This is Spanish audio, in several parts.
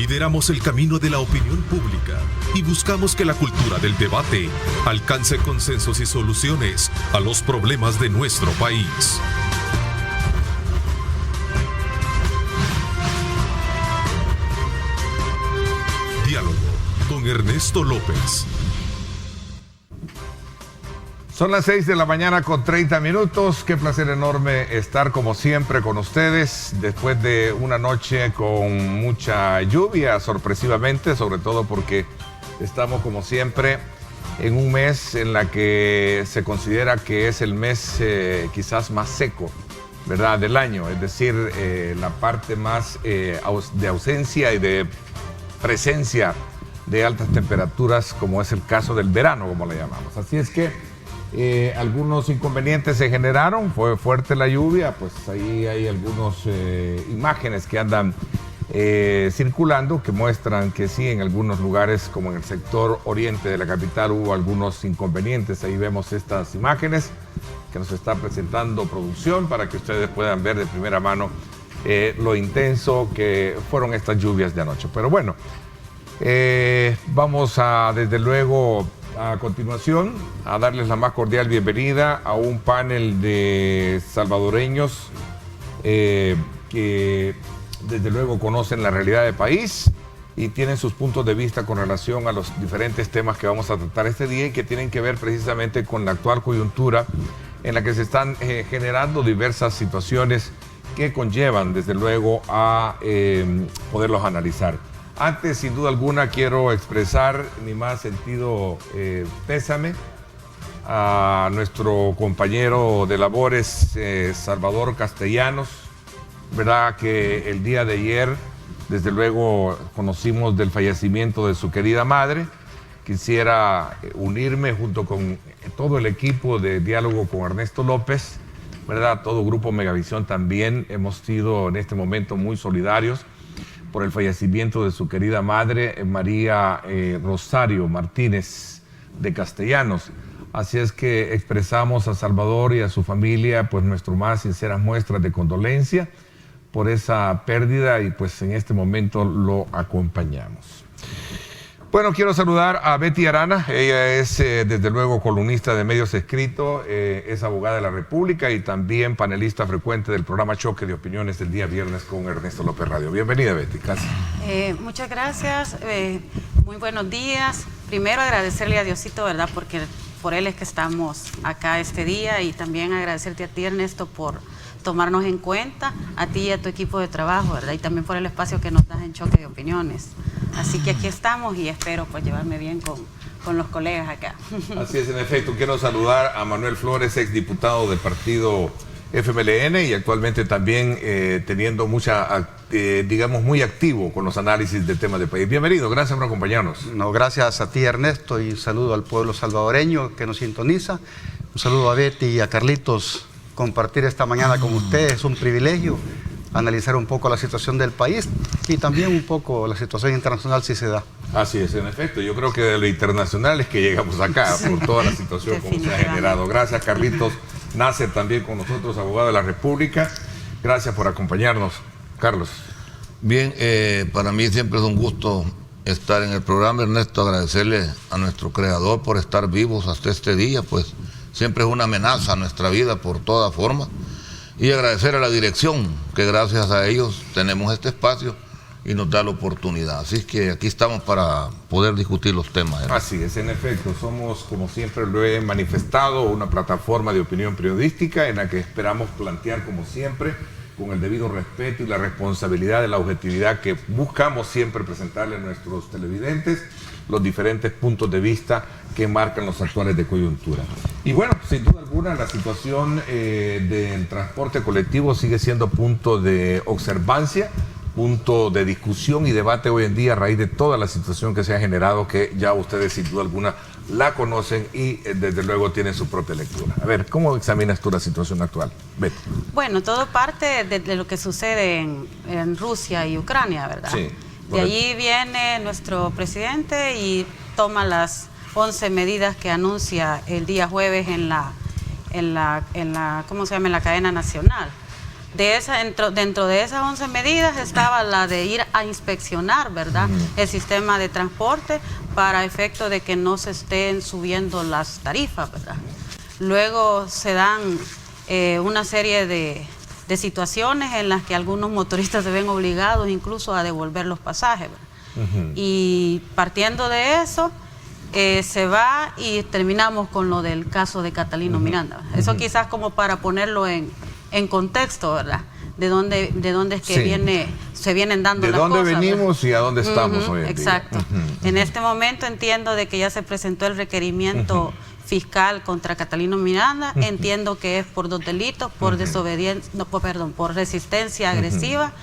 Lideramos el camino de la opinión pública y buscamos que la cultura del debate alcance consensos y soluciones a los problemas de nuestro país. Diálogo con Ernesto López. Son las 6 de la mañana con 30 minutos. Qué placer enorme estar como siempre con ustedes después de una noche con mucha lluvia, sorpresivamente, sobre todo porque estamos como siempre en un mes en la que se considera que es el mes quizás más seco, ¿verdad?, del año, es decir, la parte más de ausencia y de presencia de altas temperaturas, como es el caso del verano, como le llamamos. Así es que algunos inconvenientes se generaron, fue fuerte la lluvia, pues ahí hay algunas imágenes que andan circulando que muestran que sí, en algunos lugares, como en el sector oriente de la capital, hubo algunos inconvenientes. Ahí vemos estas imágenes que nos está presentando producción para que ustedes puedan ver de primera mano lo intenso que fueron estas lluvias de anoche. Pero bueno, vamos a, desde luego, a continuación, a darles la más cordial bienvenida a un panel de salvadoreños que desde luego conocen la realidad del país y tienen sus puntos de vista con relación a los diferentes temas que vamos a tratar este día y que tienen que ver precisamente con la actual coyuntura en la que se están generando diversas situaciones que conllevan desde luego a poderlos analizar. Antes, sin duda alguna, quiero expresar mi más sentido pésame a nuestro compañero de labores, Salvador Castellanos, ¿verdad?, que el día de ayer, desde luego, conocimos del fallecimiento de su querida madre. Quisiera unirme junto con todo el equipo de Diálogo con Ernesto López, ¿verdad?, todo Grupo Megavisión también. Hemos sido en este momento muy solidarios por el fallecimiento de su querida madre, María Rosario Martínez de Castellanos. Así es que expresamos a Salvador y a su familia pues nuestras más sinceras muestras de condolencia por esa pérdida y pues en este momento lo acompañamos. Bueno, quiero saludar a Betty Arana. Ella es desde luego columnista de medios escritos, es abogada de la República y también panelista frecuente del programa Choque de Opiniones del día viernes con Ernesto López Radio. Bienvenida, Betty. Gracias. Muchas gracias, muy buenos días. Primero agradecerle a Diosito, ¿verdad?, porque por él es que estamos acá este día, y también agradecerte a ti, Ernesto, por tomarnos en cuenta, a ti y a tu equipo de trabajo, ¿verdad?, y también por el espacio que nos das en Choque de Opiniones. Así que aquí estamos y espero pues llevarme bien con los colegas acá. Así es, en efecto. Quiero saludar a Manuel Flores, exdiputado del partido FMLN y actualmente también teniendo digamos, muy activo con los análisis de temas de país. Bienvenido, gracias por acompañarnos. No, gracias a ti, Ernesto, y un saludo al pueblo salvadoreño que nos sintoniza. Un saludo a Betty y a Carlitos. Compartir esta mañana con ustedes es un privilegio, analizar un poco la situación del país y también un poco la situación internacional, si se da. Así es, en efecto. Yo creo que de lo internacional es que llegamos acá, por toda la situación como se ha generado. Gracias, Carlitos Nasser, también con nosotros, abogado de la República. Gracias por acompañarnos. Carlos. Bien, para mí siempre es un gusto estar en el programa, Ernesto. Agradecerle a nuestro creador por estar vivos hasta este día, pues siempre es una amenaza a nuestra vida por toda forma. Y agradecer a la dirección, que gracias a ellos tenemos este espacio y nos da la oportunidad. Así es que aquí estamos para poder discutir los temas. Así es, en efecto, somos, como siempre lo he manifestado, una plataforma de opinión periodística en la que esperamos plantear, como siempre, con el debido respeto y la responsabilidad de la objetividad que buscamos siempre presentarle a nuestros televidentes, los diferentes puntos de vista que marcan los actuales de coyuntura. Y bueno, sin duda alguna, la situación del transporte colectivo sigue siendo punto de observancia, punto de discusión y debate hoy en día a raíz de toda la situación que se ha generado, que ya ustedes sin duda alguna la conocen y desde luego tienen su propia lectura. A ver, ¿cómo examinas tú la situación actual? Betty. Bueno, todo parte de lo que sucede en Rusia y Ucrania, ¿verdad? Sí. De allí viene nuestro presidente y toma las 11 medidas que anuncia el día jueves en la ¿cómo se llama?, en la cadena nacional. Dentro de esas 11 medidas estaba la de ir a inspeccionar, ¿verdad?, el sistema de transporte para efecto de que no se estén subiendo las tarifas, ¿verdad? Luego se dan una serie de situaciones en las que algunos motoristas se ven obligados incluso a devolver los pasajes, ¿verdad? Y partiendo de eso, se va y terminamos con lo del caso de Catalino Miranda. Eso quizás como para ponerlo en contexto, ¿verdad? De dónde es que se vienen dando las cosas. De dónde venimos, ¿verdad?, y a dónde estamos hoy en exacto. día. En este momento entiendo de que ya se presentó el requerimiento fiscal contra Catalino Miranda. Entiendo que es por 2 delitos, por desobediencia, por resistencia agresiva,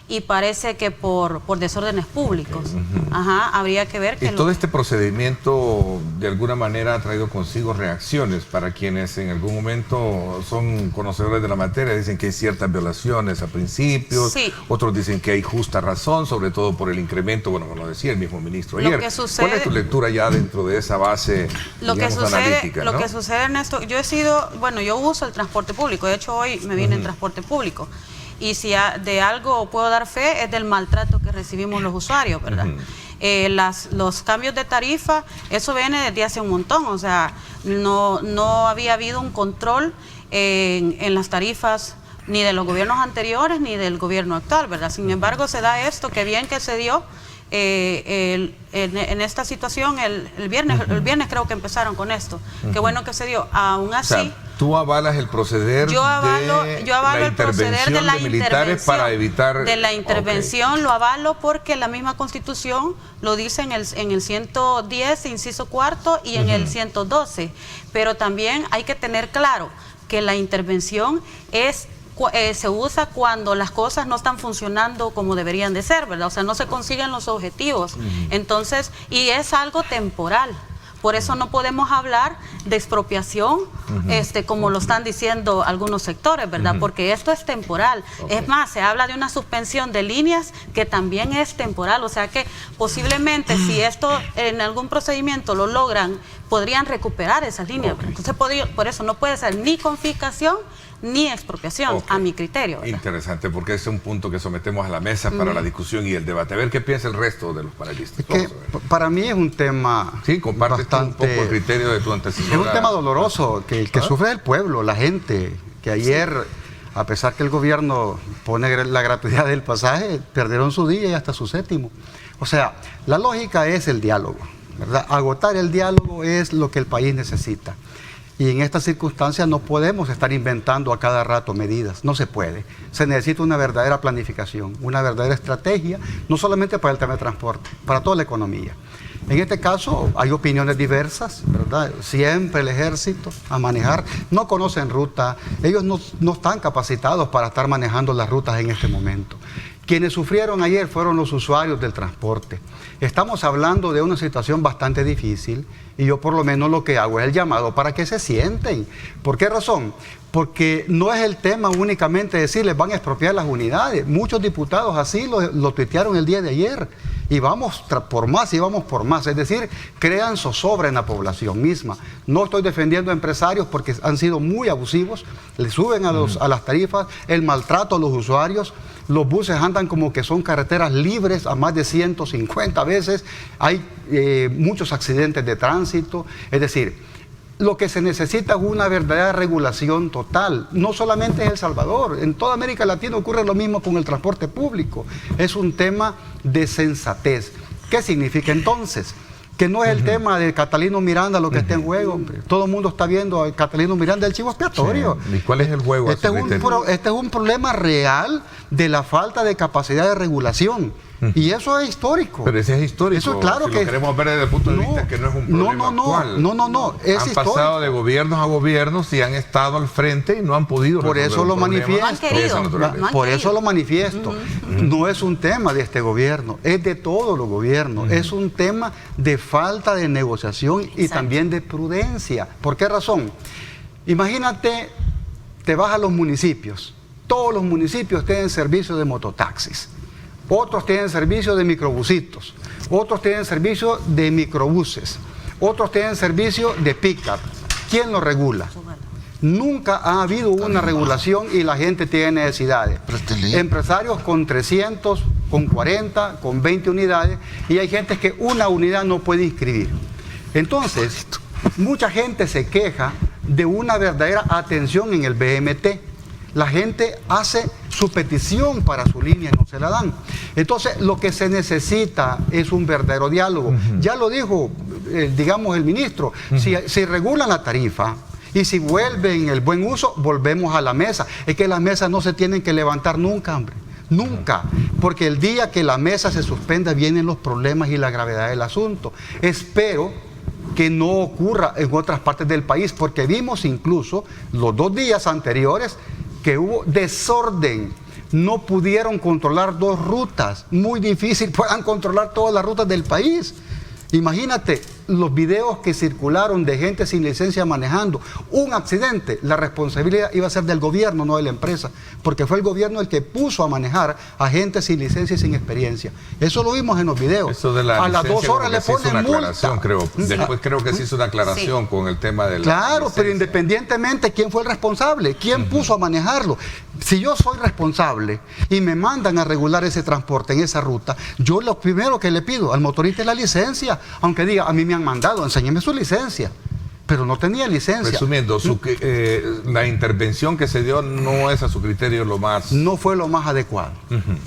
y parece que por desórdenes públicos. Habría que ver que... Y todo este procedimiento de alguna manera ha traído consigo reacciones para quienes en algún momento son conocedores de la materia. Dicen que hay ciertas violaciones a principios, otros dicen que hay justa razón, sobre todo por el incremento, bueno, como lo decía el mismo ministro ayer. ¿Cuál es tu lectura ya dentro de esa base, analítica? Lo que sucede, Ernesto, yo uso el transporte público, de hecho hoy me vine en transporte público. Y si de algo puedo dar fe es del maltrato que recibimos los usuarios, ¿verdad? Los cambios de tarifa, eso viene desde hace un montón, o sea, no había habido un control en las tarifas ni de los gobiernos anteriores ni del gobierno actual, ¿verdad? Sin embargo, se da esto, que bien que se dio en esta situación el viernes creo que empezaron con esto, qué bueno que se dio, aún así... O sea, ¿tú avalas el proceder yo avalo el proceder de la militares para evitar... De la intervención lo avalo porque la misma Constitución lo dice en el 110, inciso 4, y en el 112. Pero también hay que tener claro que la intervención se usa cuando las cosas no están funcionando como deberían de ser, ¿verdad? O sea, no se consiguen los objetivos. Entonces, y es algo temporal. Por eso no podemos hablar de expropiación, como lo están diciendo algunos sectores, ¿verdad? Porque esto es temporal. Es más, se habla de una suspensión de líneas que también es temporal. O sea que posiblemente si esto en algún procedimiento lo logran, podrían recuperar esas líneas. Entonces, por eso no puede ser ni confiscación ni expropiación, a mi criterio, ¿verdad? Interesante, porque es un punto que sometemos a la mesa para la discusión y el debate. A ver qué piensa el resto de los panelistas. Para mí es un tema... Sí, comparte un poco el criterio de tu antecesora. Es un tema doloroso que sufre el pueblo, la gente, que ayer, a pesar que el gobierno pone la gratuidad del pasaje, perdieron su día y hasta su séptimo. O sea, la lógica es el diálogo, ¿verdad? Agotar el diálogo es lo que el país necesita. Y en estas circunstancias no podemos estar inventando a cada rato medidas, no se puede. Se necesita una verdadera planificación, una verdadera estrategia, no solamente para el tema de transporte, para toda la economía. En este caso hay opiniones diversas, ¿verdad? Siempre el ejército a manejar, no conocen ruta, ellos no están capacitados para estar manejando las rutas en este momento. Quienes sufrieron ayer fueron los usuarios del transporte. Estamos hablando de una situación bastante difícil y yo por lo menos lo que hago es el llamado para que se sienten. ¿Por qué razón? Porque no es el tema únicamente decirles van a expropiar las unidades. Muchos diputados así lo tuitearon el día de ayer. Y vamos por más y vamos por más. Es decir, crean zozobra en la población misma. No estoy defendiendo a empresarios porque han sido muy abusivos. Le suben a las tarifas, el maltrato a los usuarios. Los buses andan como que son carreteras libres a más de 150 veces. Hay muchos accidentes de tránsito. Es decir, lo que se necesita es una verdadera regulación total. No solamente en El Salvador, en toda América Latina ocurre lo mismo con el transporte público. Es un tema de sensatez. ¿Qué significa entonces? Que no es el tema de Catalino Miranda lo que está en juego, hombre. Todo el mundo está viendo a Catalino Miranda el chivo expiatorio. Sí. ¿Y cuál es el juego? Este es un problema real de la falta de capacidad de regulación. Y eso es histórico. Pero ese es histórico. Eso claro que... lo queremos ver desde el punto de vista que no es un problema actual. No. Es han histórico. pasado de gobiernos a gobiernos y han estado al frente y no han podido por eso lo manifiesto. Por eso lo manifiesto. No es un tema de este gobierno, es de todos los gobiernos. Es un tema de falta de negociación y también de prudencia. ¿Por qué razón? Imagínate, te vas a los municipios. Todos los municipios tienen servicio de mototaxis. Otros tienen servicio de microbusitos, otros tienen servicio de microbuses, otros tienen servicio de pick-up. ¿Quién lo regula? Nunca ha habido una regulación y la gente tiene necesidades. Empresarios con 300, con 40, con 20 unidades, y hay gente que una unidad no puede inscribir. Entonces, mucha gente se queja de una verdadera atención en el BMT. La gente hace su petición para su línea y no se la dan. Entonces, lo que se necesita es un verdadero diálogo. Ya lo dijo, digamos, el ministro. Si regulan la tarifa y si vuelven el buen uso, volvemos a la mesa. Es que las mesas no se tienen que levantar nunca, hombre. Nunca. Porque el día que la mesa se suspenda vienen los problemas y la gravedad del asunto. Espero que no ocurra en otras partes del país, porque vimos incluso los 2 días anteriores que hubo desorden. No pudieron controlar 2 rutas. Muy difícil puedan controlar todas las rutas del país. Imagínate los videos que circularon de gente sin licencia manejando. Un accidente, la responsabilidad iba a ser del gobierno, no de la empresa, porque fue el gobierno el que puso a manejar a gente sin licencia y sin experiencia. Eso lo vimos en los videos. Eso de la a las 2 horas le ponen multa. Creo. Después creo que se hizo una aclaración con el tema de la Claro, licencia. pero independientemente, ¿quién fue el responsable? ¿Quién puso a manejarlo? Si yo soy responsable y me mandan a regular ese transporte en esa ruta, yo lo primero que le pido al motorista es la licencia. Aunque diga, a mí me han mandado, enséñeme su licencia. Pero no tenía licencia. Resumiendo, la intervención que se dio no es a su criterio lo más... No fue lo más adecuado.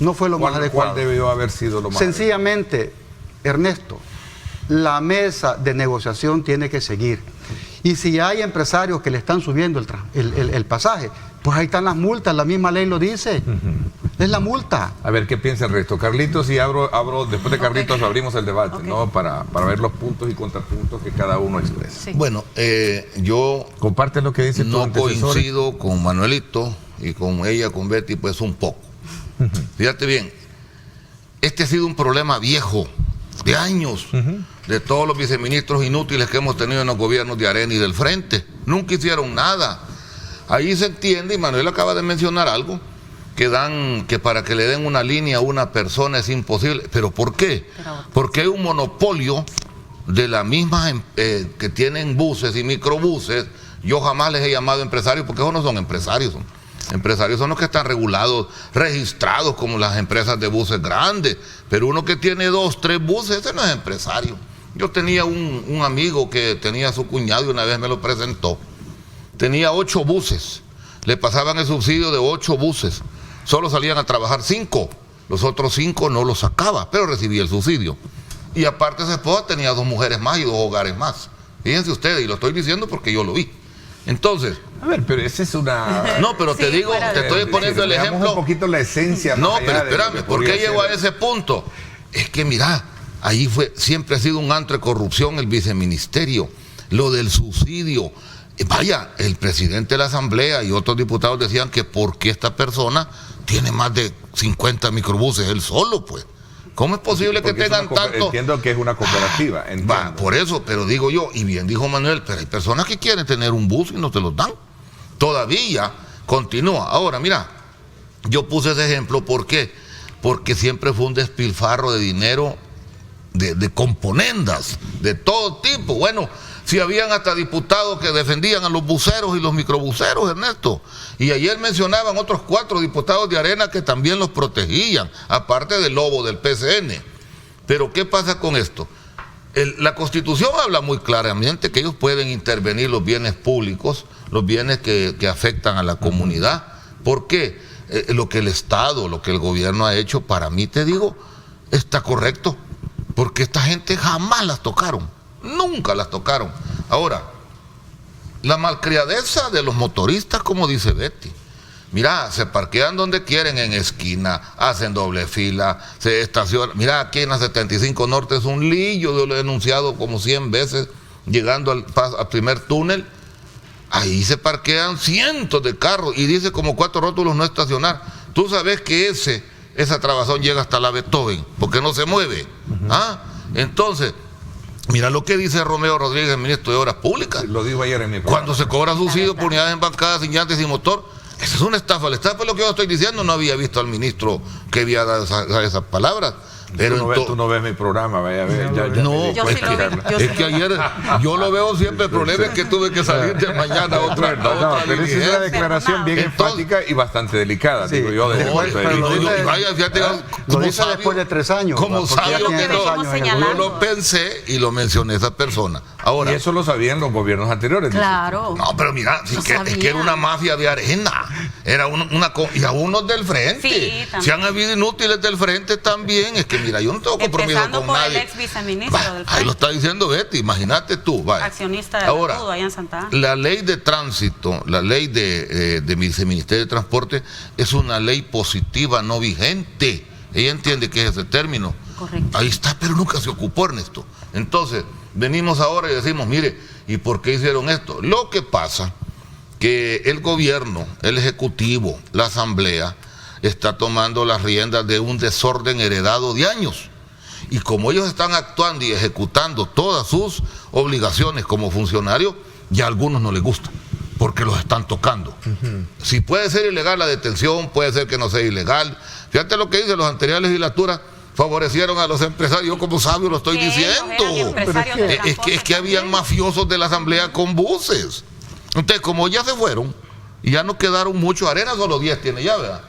No fue lo más adecuado. ¿Cuál debió haber sido lo más Sencillamente, Ernesto, la mesa de negociación tiene que seguir. Y si hay empresarios que le están subiendo el pasaje, pues ahí están las multas, la misma ley lo dice. Es la multa. A ver, ¿qué piensa el resto? Carlitos, y abro después de Carlitos abrimos el debate, ¿no? Para ver los puntos y contrapuntos que cada uno expresa. Sí. Bueno, yo Comparte lo que dice tu no antecesor. coincido con Manuelito y con ella, con Betty, pues un poco. Fíjate bien, este ha sido un problema viejo, de años, de todos los viceministros inútiles que hemos tenido en los gobiernos de Arena y del Frente. Nunca hicieron nada. Ahí se entiende, y Manuel acaba de mencionar algo, que para que le den una línea a una persona es imposible. ¿Pero por qué? Porque hay un monopolio de la misma que tienen buses y microbuses. Yo jamás les he llamado empresarios, porque esos no son empresarios. Empresarios son los que están regulados, registrados como las empresas de buses grandes. Pero uno que tiene 2, 3 buses, ese no es empresario. Yo tenía un amigo que tenía a su cuñado y una vez me lo presentó. Tenía 8 buses. Le pasaban el subsidio de 8 buses. Solo salían a trabajar 5. Los otros 5 no los sacaba, pero recibía el subsidio. Y aparte su esposa tenía 2 mujeres más y 2 hogares más. Fíjense ustedes, y lo estoy diciendo porque yo lo vi. Entonces... A ver, pero esa es una... No, pero te digo, te estoy poniendo el ejemplo... un poquito la esencia. No, pero espérame, ¿por qué llegó a ese punto? Es que mira, ahí siempre ha sido un antro de corrupción el viceministerio. Lo del subsidio... Vaya, el presidente de la Asamblea y otros diputados decían que ¿por qué esta persona tiene más de 50 microbuses él solo, pues? ¿Cómo es posible que tengan tanto? Entiendo que es una cooperativa. Va, por eso, pero digo yo, y bien dijo Manuel, pero hay personas que quieren tener un bus y no se los dan. Todavía continúa. Ahora, mira, yo puse ese ejemplo, ¿por qué? Porque siempre fue un despilfarro de dinero, de componendas, de todo tipo. Bueno, si habían hasta diputados que defendían a los buceros y los microbuceros, Ernesto. Y ayer mencionaban otros 4 diputados de Arena que también los protegían, aparte del lobo del PCN. Pero ¿qué pasa con esto? La Constitución habla muy claramente que ellos pueden intervenir los bienes públicos, los bienes que afectan a la comunidad. ¿Por qué? Lo que el Estado, lo que el gobierno ha hecho, para mí, te digo, está correcto. Porque esta gente jamás las tocaron. Nunca las tocaron. Ahora, la malcriadeza de los motoristas, como dice Betty. Mira, se parquean donde quieren, en esquina, hacen doble fila, se estacionan. Mira, aquí en la 75 Norte es un lillo, yo lo he denunciado como 100 veces, llegando al primer túnel. Ahí se parquean cientos de carros y dice como 4 rótulos no estacionar. Tú sabes que esa trabazón llega hasta la Beethoven, porque no se mueve. Entonces, mira lo que dice Romeo Rodríguez, el ministro de Obras Públicas. Lo dijo ayer en mi programa. Cuando se cobra subsidio por unidades embarcadas sin llantas y sin motor, esa es una estafa. La estafa es lo que yo estoy diciendo, no había visto al ministro que había dado esas palabras. Pero tú no ves mi programa, vaya a ver. No, Yo es, sí lo vi. es que ayer yo lo veo siempre. El problema es que tuve que salir de mañana a otra Pero esa es una declaración bien Entonces, enfática y bastante delicada, Sí, digo yo. Desde el después, punto de pero vista. lo dice- vaya, fíjate, lo como dice sabio, después de 3 años. como porque ya sabio tiene que 3 no, años en el señalando. yo gobierno. lo pensé y lo mencioné a esa persona. Ahora, Y eso lo sabían los gobiernos anteriores. Claro. no, pero mira, sí No que, es sabía. que era una mafia de arena. Era y a unos del frente. Sí, también. Si han habido inútiles del frente también. Es que mira, yo no tengo compromiso Empezando con por nadie. el ex viceministro del Ahí lo Frente, está diciendo Betty, imagínate tú. Vaya. accionista de Ahora, todo allá en Santa Ana. la ley de tránsito, la ley de Viceministerio de Transporte es una ley positiva, no vigente. Ella entiende que es ese término. Correcto. Ahí está, pero nunca se ocupó, Ernesto. Entonces, venimos ahora y decimos, mire, ¿y por qué hicieron esto? Lo que pasa que el gobierno, el ejecutivo, la asamblea, está tomando las riendas de un desorden heredado de años. Y como ellos están actuando y ejecutando todas sus obligaciones como funcionarios, ya a algunos no les gusta, porque los están tocando. Si puede ser ilegal la detención, puede ser que no sea ilegal. Fíjate lo que dice los anteriores legislaturas, favorecieron a los empresarios. Yo como sabio lo estoy Que ellos diciendo. eran empresarios del Es que transporte habían también. mafiosos de la asamblea con buses. Entonces, como ya se fueron y ya no quedaron mucho, Arena solo 10 tiene ya, ¿verdad?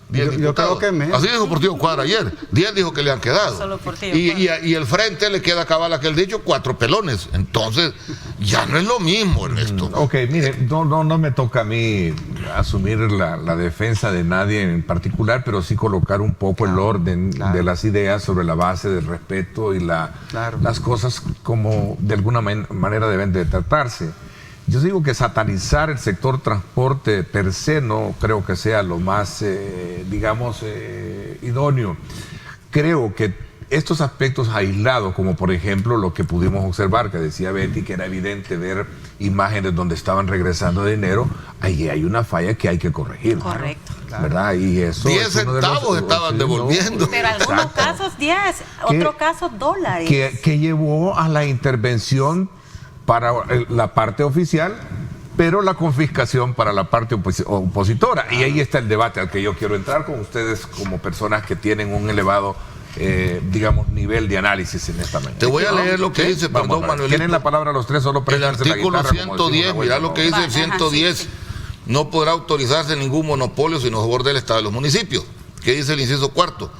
10 Yo creo diputados. que menos. Así dijo Portillo Cuadra ayer. 10 dijo que le han quedado. Solo Portillo Y el frente le queda cabal aquel dicho, 4 pelones. Entonces, ya no es lo mismo, Ernesto. Ok, mire, no me toca a mí asumir la defensa de nadie en particular, pero sí colocar un poco el orden de las ideas sobre la base del respeto y las cosas como de alguna manera deben de tratarse. Yo digo que satanizar el sector transporte per se no creo que sea lo más, idóneo. Creo que estos aspectos aislados, como por ejemplo lo que pudimos observar, que decía Betty, que era evidente ver imágenes donde estaban regresando dinero, ahí hay una falla que hay que corregir. Correcto. ¿Verdad? Y eso 10 es uno de los- centavos estaban sí, devolviendo. Pero algunos Exacto. casos 10, otros casos dólares. que llevó a la intervención para la parte oficial, pero la confiscación para la parte opositora. Y ahí está el debate al que yo quiero entrar con ustedes como personas que tienen un elevado, nivel de análisis en esta mañana. Te voy a leer lo que dice, Vamos perdón, a ver. Manuelito. Tienen la palabra los tres, solo El préstense la artículo guitarra, como decimos 110, la mira vuelta, lo que por dice el Ajá, 110. sí. No podrá autorizarse ningún monopolio sino a favor del Estado y los municipios. ¿Qué dice el inciso cuarto?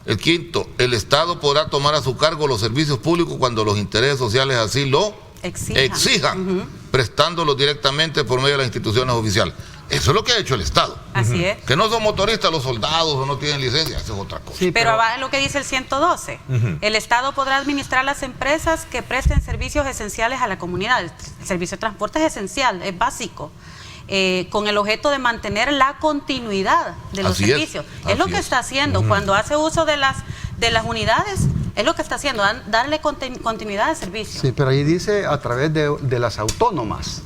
El quinto, el Estado podrá tomar a su cargo los servicios públicos cuando los intereses sociales así lo exijan, prestándolos directamente por medio de las instituciones oficiales. Eso es lo que ha hecho el Estado. Así es. Que no son motoristas los soldados o no tienen licencia, eso es otra cosa. Sí, Pero va en lo que dice el 112. El Estado podrá administrar las empresas que presten servicios esenciales a la comunidad. El servicio de transporte es esencial, es básico. Con el objeto de mantener la continuidad de los Así es, servicios. Es lo así que es. está haciendo. Cuando hace uso de las unidades, es lo que está haciendo, darle continuidad al servicio. Sí, pero ahí dice a través de las autónomas.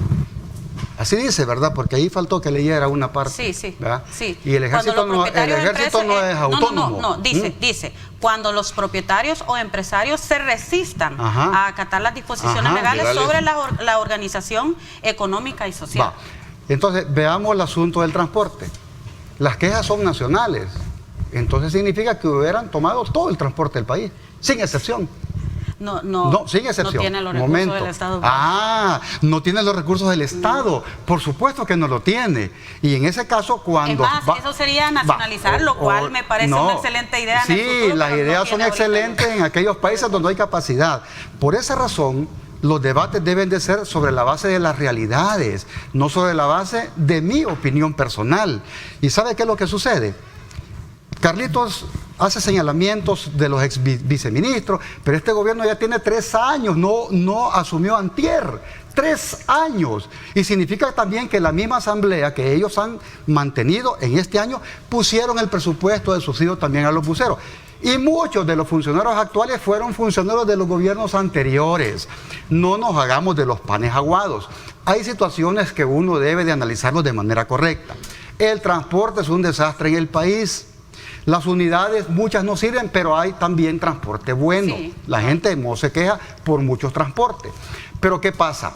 Así dice, ¿verdad? Porque ahí faltó que leyera una parte. Sí, sí. ¿verdad? Sí. Y el ejército, Cuando los propietarios de no empresas, es autónomo. No, dice, cuando los propietarios o empresarios se resistan Ajá. a acatar las disposiciones Ajá. legales Legales. sobre la organización económica y social. Va. Entonces, veamos el asunto del transporte. Las quejas son nacionales. Entonces significa que hubieran tomado todo el transporte del país, sin excepción. No, sin excepción. No tiene los recursos del Estado. No tiene los recursos del Estado. Por supuesto que no lo tiene. Y en ese caso, cuando... Es más, eso sería nacionalizar, lo cual me parece una excelente idea en el Sí, futuro, las pero no ideas son tiene ahorita. excelentes en aquellos países donde hay capacidad. Por esa razón, los debates deben de ser sobre la base de las realidades, no sobre la base de mi opinión personal. ¿Y sabe qué es lo que sucede? Carlitos hace señalamientos de los ex viceministros, pero este gobierno ya tiene 3 años, no asumió antier, 3 años. Y significa también que la misma asamblea que ellos han mantenido en este año, pusieron el presupuesto de subsidio también a los buceros. Y muchos de los funcionarios actuales fueron funcionarios de los gobiernos anteriores. No nos hagamos de los panes aguados. Hay situaciones que uno debe de analizarlos de manera correcta. El transporte es un desastre en el país. Las unidades, muchas no sirven, pero hay también transporte bueno. Sí. La gente no se queja por muchos transportes. Pero ¿qué pasa?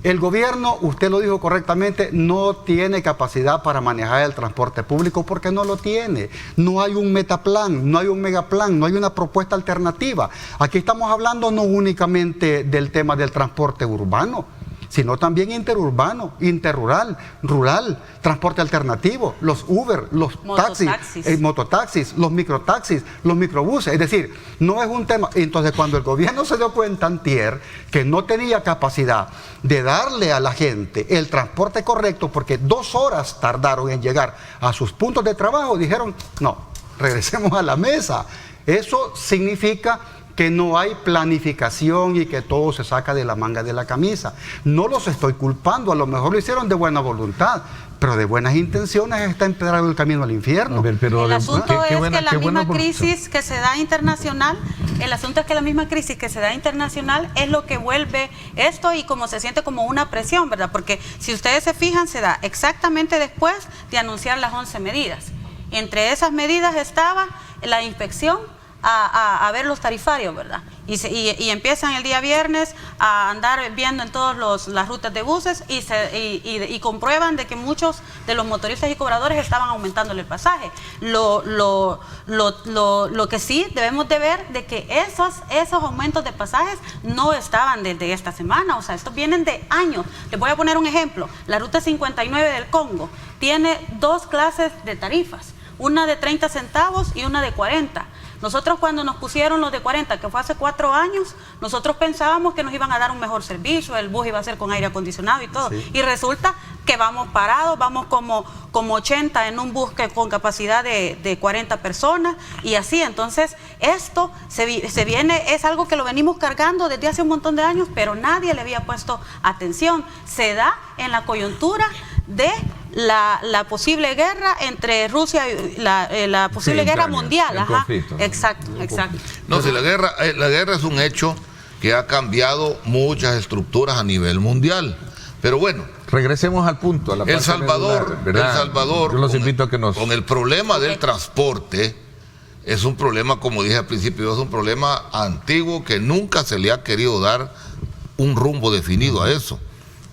El gobierno, usted lo dijo correctamente, no tiene capacidad para manejar el transporte público porque no lo tiene. No hay un metaplan, no hay un megaplan, no hay una propuesta alternativa. Aquí estamos hablando no únicamente del tema del transporte urbano, sino también interurbano, interrural, rural, transporte alternativo, los Uber, los mototaxis, los microtaxis, los microbuses. Es decir, no es un tema. Entonces, cuando el gobierno se dio cuenta antier que no tenía capacidad de darle a la gente el transporte correcto, porque 2 horas tardaron en llegar a sus puntos de trabajo, dijeron, no, regresemos a la mesa. Eso significa que no hay planificación y que todo se saca de la manga de la camisa. No los estoy culpando, a lo mejor lo hicieron de buena voluntad, pero de buenas intenciones está empedrado el camino al infierno. El asunto es que la misma crisis que se da internacional, es lo que vuelve esto y como se siente como una presión, ¿verdad? Porque si ustedes se fijan, se da exactamente después de anunciar las 11 medidas. Entre esas medidas estaba la inspección a ver los tarifarios, ¿verdad? Y empiezan el día viernes a andar viendo en todas las rutas de buses y comprueban de que muchos de los motoristas y cobradores estaban aumentándole el pasaje. Lo que sí debemos de ver de que esos aumentos de pasajes no estaban desde esta semana, o sea, estos vienen de años. Les voy a poner un ejemplo. La ruta 59 del Congo tiene 2 clases de tarifas, una de 30 centavos y una de 40. Nosotros cuando nos pusieron los de 40, que fue hace 4 años, nosotros pensábamos que nos iban a dar un mejor servicio, el bus iba a ser con aire acondicionado y todo. Sí. Y resulta que vamos parados, vamos como 80 en un bus con capacidad de 40 personas y así. Entonces, esto se viene, es algo que lo venimos cargando desde hace un montón de años, pero nadie le había puesto atención. Se da en la coyuntura de la posible guerra entre Rusia y la posible guerra mundial. Ajá. Exacto. No, si la guerra es un hecho que ha cambiado muchas estructuras a nivel mundial. Pero bueno, regresemos al punto. A la El Salvador, yo los invito a que nos... con el problema del transporte, es un problema, como dije al principio, es un problema antiguo que nunca se le ha querido dar un rumbo definido a eso.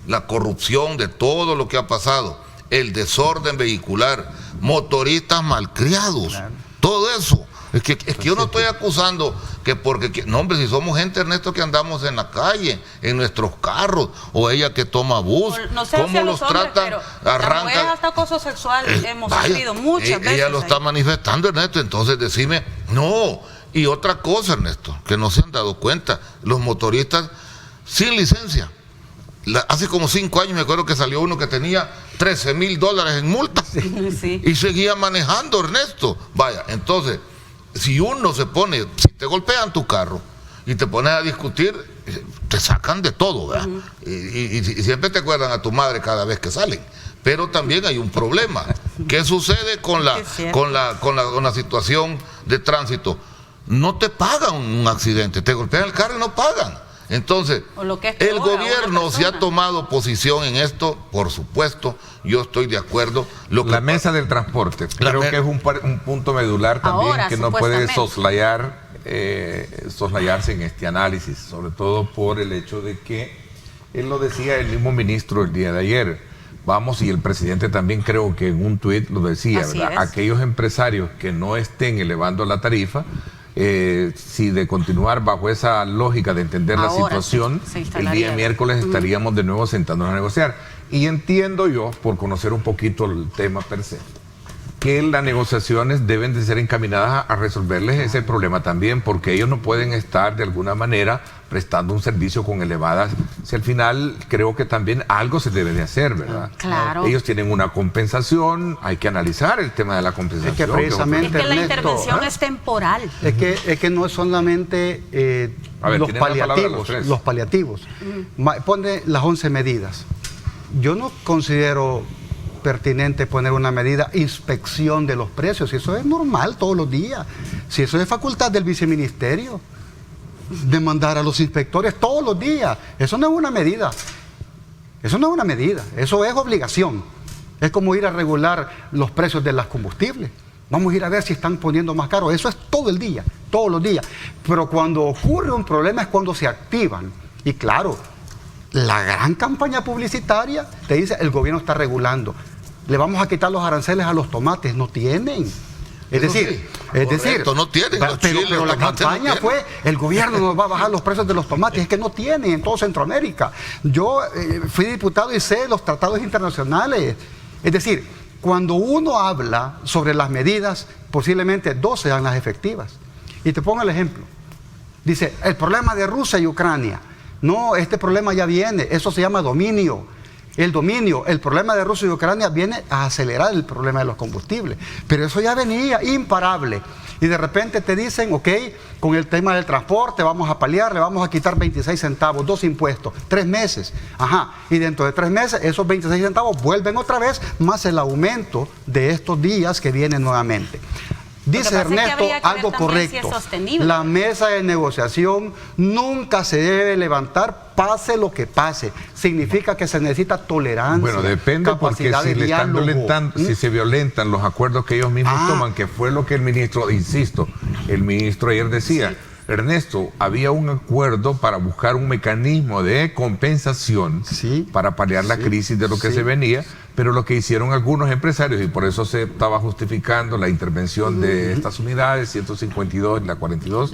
La corrupción de todo lo que ha pasado, el desorden vehicular, motoristas malcriados, claro. Todo eso. Es que yo no estoy acusando que porque... No, hombre, si somos gente, Ernesto, que andamos en la calle, en nuestros carros, o ella que toma bus, no sé cómo los hombres, tratan, arrancan... hasta acoso sexual hemos sufrido muchas veces. Ella lo está manifestando, Ernesto, entonces decime, no. Y otra cosa, Ernesto, que no se han dado cuenta, los motoristas sin licencia. Hace como 5 años me acuerdo que salió uno que tenía $13,000 en multa. Sí. Y seguía manejando, Ernesto. Vaya, entonces, si uno se pone, si te golpean tu carro y te pones a discutir, te sacan de todo, ¿verdad? Y siempre te acuerdan a tu madre cada vez que salen. Pero también hay un problema. ¿Qué sucede con la situación de tránsito? No te pagan un accidente, te golpean el carro y no pagan. Entonces, el gobierno se ha tomado posición en esto, por supuesto, yo estoy de acuerdo. La mesa del transporte, creo que es un punto medular también. Ahora, que no puede soslayarse en este análisis, sobre todo por el hecho de que, él lo decía el mismo ministro el día de ayer, y el presidente también creo que en un tuit lo decía, ¿verdad? Aquellos empresarios que no estén elevando la tarifa, si de continuar bajo esa lógica de entender la situación, el día miércoles estaríamos de nuevo sentándonos a negociar. Y entiendo yo, por conocer un poquito el tema per se, que las negociaciones deben de ser encaminadas a resolverles ese problema también, porque ellos no pueden estar de alguna manera prestando un servicio con elevadas. Si al final creo que también algo se debe de hacer, ¿verdad? Claro. Ellos tienen una compensación, hay que analizar el tema de la compensación. Es que precisamente, la intervención es temporal. Es que no es solamente los paliativos. Pone las 11 medidas. Yo no considero pertinente poner una medida inspección de los precios, si eso es normal todos los días, si eso es facultad del viceministerio de mandar a los inspectores todos los días, eso no es una medida, eso es obligación. Es como ir a regular los precios de los combustibles, vamos a ir a ver si están poniendo más caro, eso es todo el día, todos los días, pero cuando ocurre un problema es cuando se activan, y claro, la gran campaña publicitaria te dice, el gobierno está regulando. Le vamos a quitar los aranceles a los tomates. No tienen. Es decir, no tienen. Pero la campaña fue, el gobierno nos va a bajar los precios de los tomates. Es que no tienen en todo Centroamérica. Yo fui diputado y sé los tratados internacionales. Es decir, cuando uno habla sobre las medidas, posiblemente 2 sean las efectivas. Y te pongo el ejemplo. Dice, el problema de Rusia y Ucrania. No, este problema ya viene. Eso se llama dominio. El dominio, el problema de Rusia y Ucrania viene a acelerar el problema de los combustibles. Pero eso ya venía imparable. Y de repente te dicen, ok, con el tema del transporte vamos a paliar, le vamos a quitar 26 centavos, 2 impuestos, 3 meses. Ajá, y dentro de 3 meses esos 26 centavos vuelven otra vez, más el aumento de estos días que vienen nuevamente. Dice Ernesto algo correcto, la mesa de negociación nunca se debe levantar, pase lo que pase. Significa que se necesita tolerancia. Bueno, depende, porque si le están violentando, si se violentan los acuerdos que ellos mismos toman, que fue lo que el ministro, insisto, el ministro ayer decía, sí. Ernesto, había un acuerdo para buscar un mecanismo de compensación para paliar la crisis de lo que se venía, pero lo que hicieron algunos empresarios, y por eso se estaba justificando la intervención de estas unidades, 152 y la 42,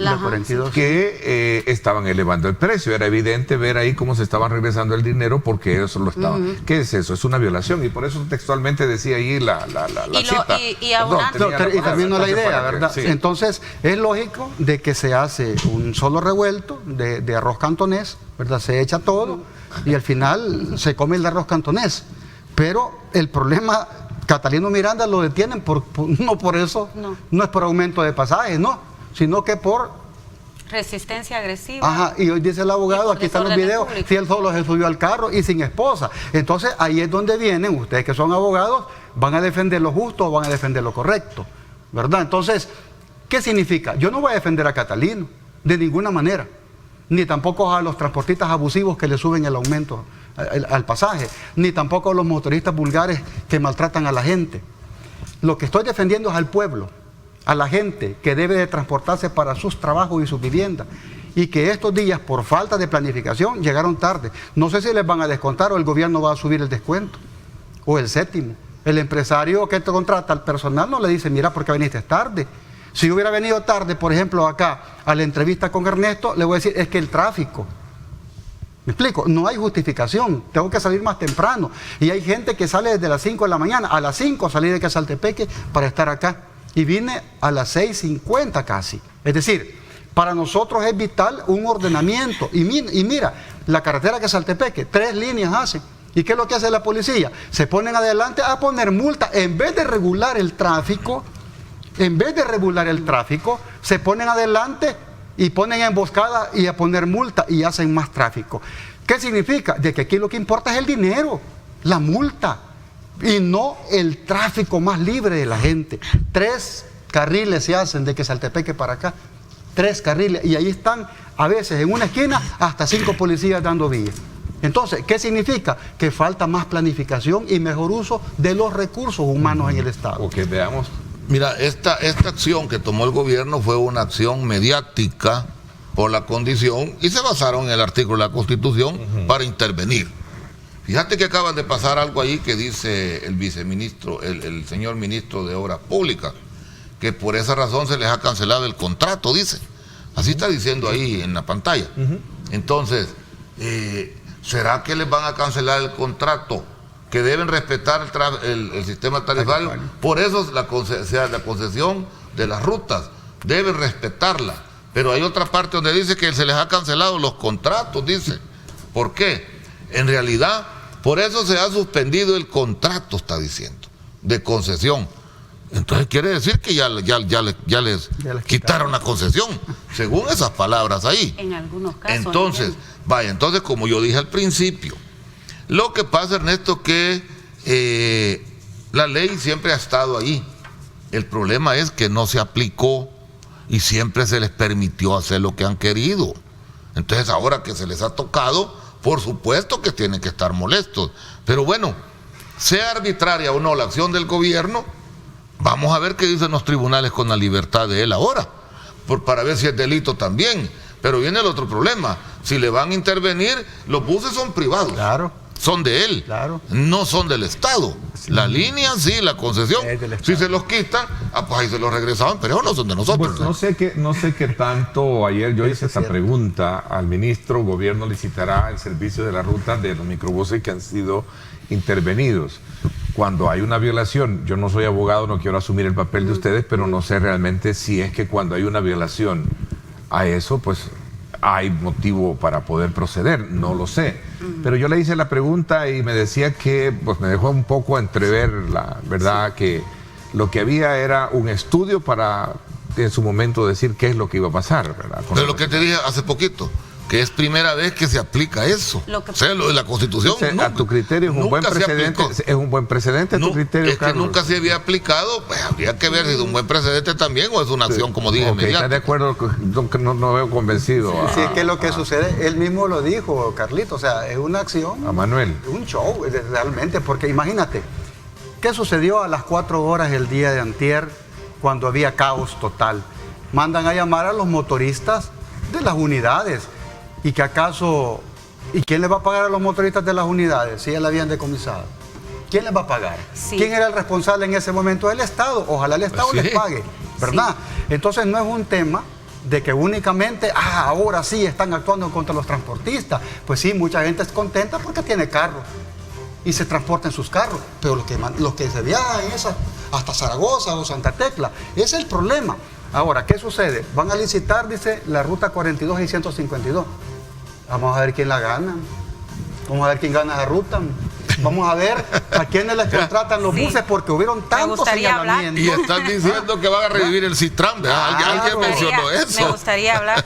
que estaban elevando el precio. Era evidente ver ahí cómo se estaban regresando el dinero porque eso lo estaban. ¿Qué es eso? Es una violación, y por eso textualmente decía ahí la cita. Y termino la idea, ¿verdad? Sí. Entonces, es lógico de que se hace un solo revuelto de arroz cantonés, ¿verdad? Se echa todo y al final se come el arroz cantonés. Pero el problema, Catalino Miranda lo detienen no por eso, no es por aumento de pasajes, no, sino que por resistencia agresiva. Ajá, y hoy dice el abogado, aquí están los videos, si él solo se subió al carro y sin esposa. Entonces ahí es donde vienen, ustedes que son abogados, van a defender lo justo o van a defender lo correcto, ¿verdad? Entonces, ¿qué significa? Yo no voy a defender a Catalino, de ninguna manera, ni tampoco a los transportistas abusivos que le suben el aumento al pasaje, ni tampoco a los motoristas vulgares que maltratan a la gente. Lo que estoy defendiendo es al pueblo, a la gente que debe de transportarse para sus trabajos y sus viviendas, y que estos días por falta de planificación llegaron tarde. No sé si les van a descontar o el gobierno va a subir el descuento o el séptimo. El empresario que te contrata al personal no le dice, mira, ¿por qué viniste tarde? Si yo hubiera venido tarde, por ejemplo, acá a la entrevista con Ernesto, le voy a decir, es que el tráfico. ¿Me explico? No hay justificación, tengo que salir más temprano. Y hay gente que sale desde las 5 de la mañana, a las 5 salí de Quezaltepeque para estar acá. Y vine a las 6:50 casi. Es decir, para nosotros es vital un ordenamiento. Y mira, la carretera Quezaltepeque, 3 líneas hacen. ¿Y qué es lo que hace la policía? Se ponen adelante a poner multa. En vez de regular el tráfico, se ponen adelante y ponen emboscada y a poner multa y hacen más tráfico. ¿Qué significa? De que aquí lo que importa es el dinero, la multa, y no el tráfico más libre de la gente. 3 carriles se hacen de Quezaltepeque para acá, 3 carriles, y ahí están a veces en una esquina hasta 5 policías dando vía. Entonces, ¿qué significa? Que falta más planificación y mejor uso de los recursos humanos en el Estado. Ok, veamos. Mira, esta acción que tomó el gobierno fue una acción mediática por la condición, y se basaron en el artículo de la Constitución para intervenir. Fíjate que acaban de pasar algo ahí que dice el viceministro, el señor ministro de Obras Públicas, que por esa razón se les ha cancelado el contrato, dice. Así está diciendo ahí en la pantalla. Entonces, ¿será que les van a cancelar el contrato? Que deben respetar el sistema tarifario. Por eso la concesión de las rutas, deben respetarla. Pero hay otra parte donde dice que se les ha cancelado los contratos, dice. ¿Por qué? En realidad, por eso se ha suspendido el contrato, está diciendo, de concesión. Entonces quiere decir que ya les quitaron la concesión, según esas palabras ahí. En algunos casos. Entonces, entonces como yo dije al principio, lo que pasa, Ernesto, que la ley siempre ha estado ahí. El problema es que no se aplicó y siempre se les permitió hacer lo que han querido. Entonces ahora que se les ha tocado, por supuesto que tienen que estar molestos. Pero bueno, sea arbitraria o no la acción del gobierno, vamos a ver qué dicen los tribunales con la libertad de él ahora, para ver si es delito también. Pero viene el otro problema. Si le van a intervenir, los buses son privados. Claro. Son de él, Claro. no son del Estado. La línea sí, la concesión, Es del Estado. si se los quitan, pues ahí se los regresaban, pero no son de nosotros. Bueno, no sé qué tanto, ayer yo hice esta cierto. pregunta al ministro, gobierno licitará el servicio de la ruta de los microbuses que han sido intervenidos. Cuando hay una violación, yo no soy abogado, no quiero asumir el papel de ustedes, pero no sé realmente si es que cuando hay una violación a eso, pues hay motivo para poder proceder, no lo sé. Pero yo le hice la pregunta y me decía que, pues me dejó un poco entrever, la verdad, que lo que había era un estudio para en su momento decir qué es lo que iba a pasar, ¿verdad? De lo que te dije hace poquito, que es primera vez que se aplica eso. O sea, lo de la Constitución. Entonces, a tu criterio es un buen nunca se precedente. aplicó. Es un buen precedente a tu criterio, es que Carlos. nunca se había aplicado, pues habría que ver si es un buen precedente también o es una acción, como dije, Ok, ¿estás de mediática. acuerdo? No veo convencido Sí, es que lo que sucede, él mismo lo dijo, Carlito, o sea, es una acción, a Manuel. un show, realmente, porque imagínate, ¿qué sucedió a las 4 horas el día de antier cuando había caos total? Mandan a llamar a los motoristas de las unidades. ¿Y que acaso, y quién le va a pagar a los motoristas de las unidades si ya la habían decomisado? ¿Quién les va a pagar? Sí. ¿Quién era el responsable en ese momento? El Estado. Ojalá el Estado Sí. les pague, ¿verdad? Entonces no es un tema de que únicamente, ahora sí están actuando contra los transportistas. Pues sí, mucha gente es contenta porque tiene carro y se transporta en sus carros, pero los que se viajan hasta Zaragoza o Santa Tecla, ese es el problema. Ahora, ¿qué sucede? Van a licitar, dice, la ruta 42 y 152. Vamos a ver quién la gana. Vamos a ver quién gana la ruta. Vamos a ver a quiénes les contratan los Sí. buses, porque hubieron tantos gustaría hablar. señalamientos. Y están diciendo que van a revivir el Citram, ¿verdad? Alguien mencionó Me eso. gustaría hablar.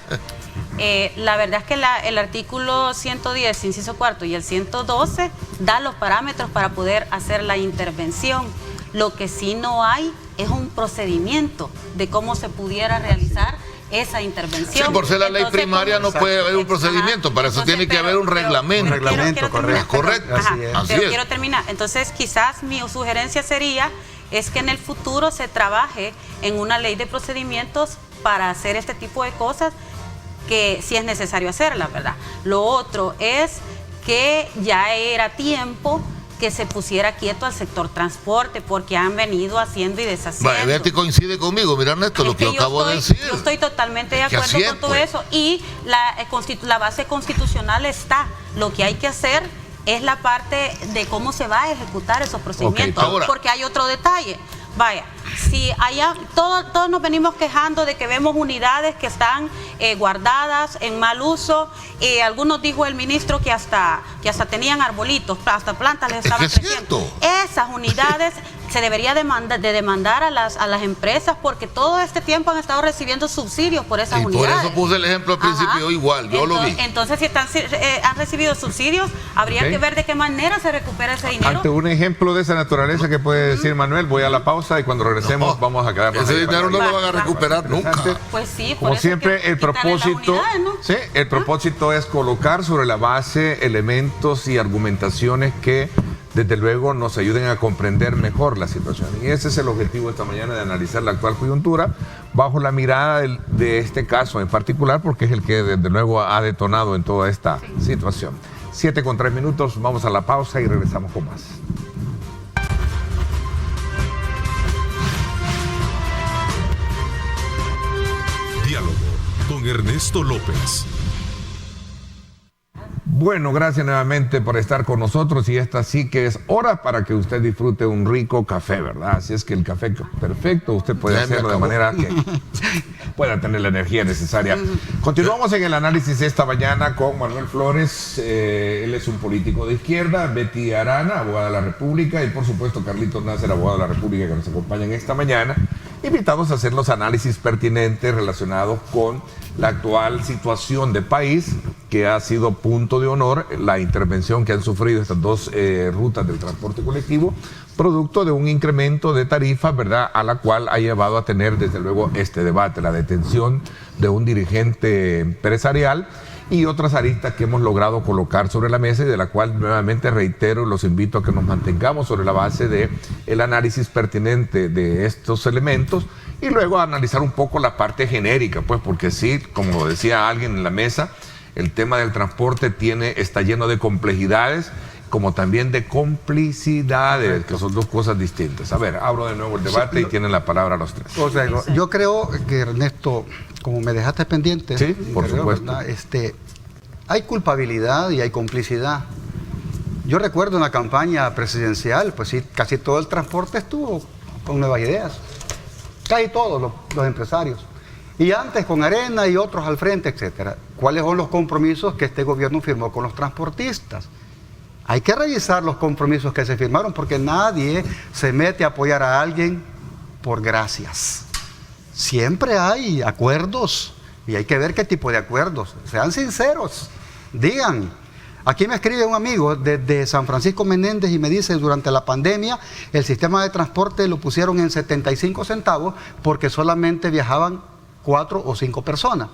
La verdad es que el artículo 110, inciso cuarto, y el 112 da los parámetros para poder hacer la intervención. Lo que sí no hay es un procedimiento de cómo se pudiera realizar esa intervención. Sí, por ser la ley Entonces, primaria no puede haber un procedimiento, para eso tiene que haber un reglamento. Un reglamento, quiero terminar, correcto. perdón. Ajá, Así es. Así pero es. quiero terminar. Entonces, quizás mi sugerencia sería es que en el futuro se trabaje en una ley de procedimientos para hacer este tipo de cosas, que sí es necesario hacerla, ¿verdad? Lo otro es que ya era tiempo que se pusiera quieto al sector transporte, porque han venido haciendo y deshaciendo. Vale, Betty coincide conmigo, mira Ernesto, lo Es que yo acabo de decir. Yo estoy totalmente de Que acuerdo así es, con todo pues. eso. Y la base constitucional está. Lo que hay que hacer es la parte de cómo se va a ejecutar esos procedimientos. Ahora- Porque hay otro detalle. Vaya, si allá todos nos venimos quejando de que vemos unidades que están guardadas en mal uso. Algunos dijo el ministro que hasta tenían arbolitos, hasta plantas les estaban Es que es creciendo. cierto. Esas unidades se debería demandar a las empresas, porque todo este tiempo han estado recibiendo subsidios por esas Y por unidades. eso puse el ejemplo al principio, igual, yo lo vi. Entonces, si han recibido subsidios, habría Ok. que ver de qué manera se recupera ese dinero. Ante un ejemplo de esa naturaleza que puede decir Manuel, voy a la pausa y cuando regresemos No, vamos a quedarnos ese ahí dinero no para- lo van a recuperar nunca. Interesante. Pues sí, por Como eso siempre, es que el quitarle las propósito, unidades, ¿no? sí, el propósito es colocar sobre la base elementos y argumentaciones que desde luego nos ayuden a comprender mejor la situación. Y ese es el objetivo esta mañana, de analizar la actual coyuntura bajo la mirada de este caso en particular, porque es el que desde luego ha detonado en toda esta situación. 7:03, vamos a la pausa y regresamos con más. Diálogo con Ernesto López. Bueno, gracias nuevamente por estar con nosotros, y esta sí que es hora para que usted disfrute un rico café, ¿verdad? Así es que el café perfecto usted puede Ya me hacerlo de acabó. manera que pueda tener la energía necesaria. Continuamos en el análisis esta mañana con Manuel Flores, él es un político de izquierda, Betty Arana, abogada de la República, y por supuesto Carlitos Nácer, abogado de la República, que nos acompañan esta mañana, invitados a hacer los análisis pertinentes relacionados con la actual situación de país, que ha sido punto de honor la intervención que han sufrido estas dos rutas del transporte colectivo, producto de un incremento de tarifas, ¿verdad?, a la cual ha llevado a tener desde luego este debate, la detención de un dirigente empresarial y otras aristas que hemos logrado colocar sobre la mesa, y de la cual nuevamente reitero, los invito a que nos mantengamos sobre la base de el análisis pertinente de estos elementos, y luego a analizar un poco la parte genérica, pues porque sí, como decía alguien en la mesa, el tema del transporte está lleno de complejidades, como también de complicidades, que son dos cosas distintas. A ver, abro de nuevo el debate y tienen la palabra los tres. O sea, yo creo que, Ernesto, como me dejaste pendiente, sí, por supuesto. Hay culpabilidad y hay complicidad. Yo recuerdo una campaña presidencial, pues sí, casi todo el transporte estuvo con Nuevas Ideas. Casi todos los empresarios. Y antes con Arena y otros al frente, etcétera. ¿Cuáles son los compromisos que este gobierno firmó con los transportistas? Hay que revisar los compromisos que se firmaron, porque nadie se mete a apoyar a alguien por gracias. Siempre hay acuerdos y hay que ver qué tipo de acuerdos. Sean sinceros, digan. Aquí me escribe un amigo desde San Francisco Menéndez y me dice, durante la pandemia el sistema de transporte lo pusieron en 75 centavos porque solamente viajaban 4 o 5 personas.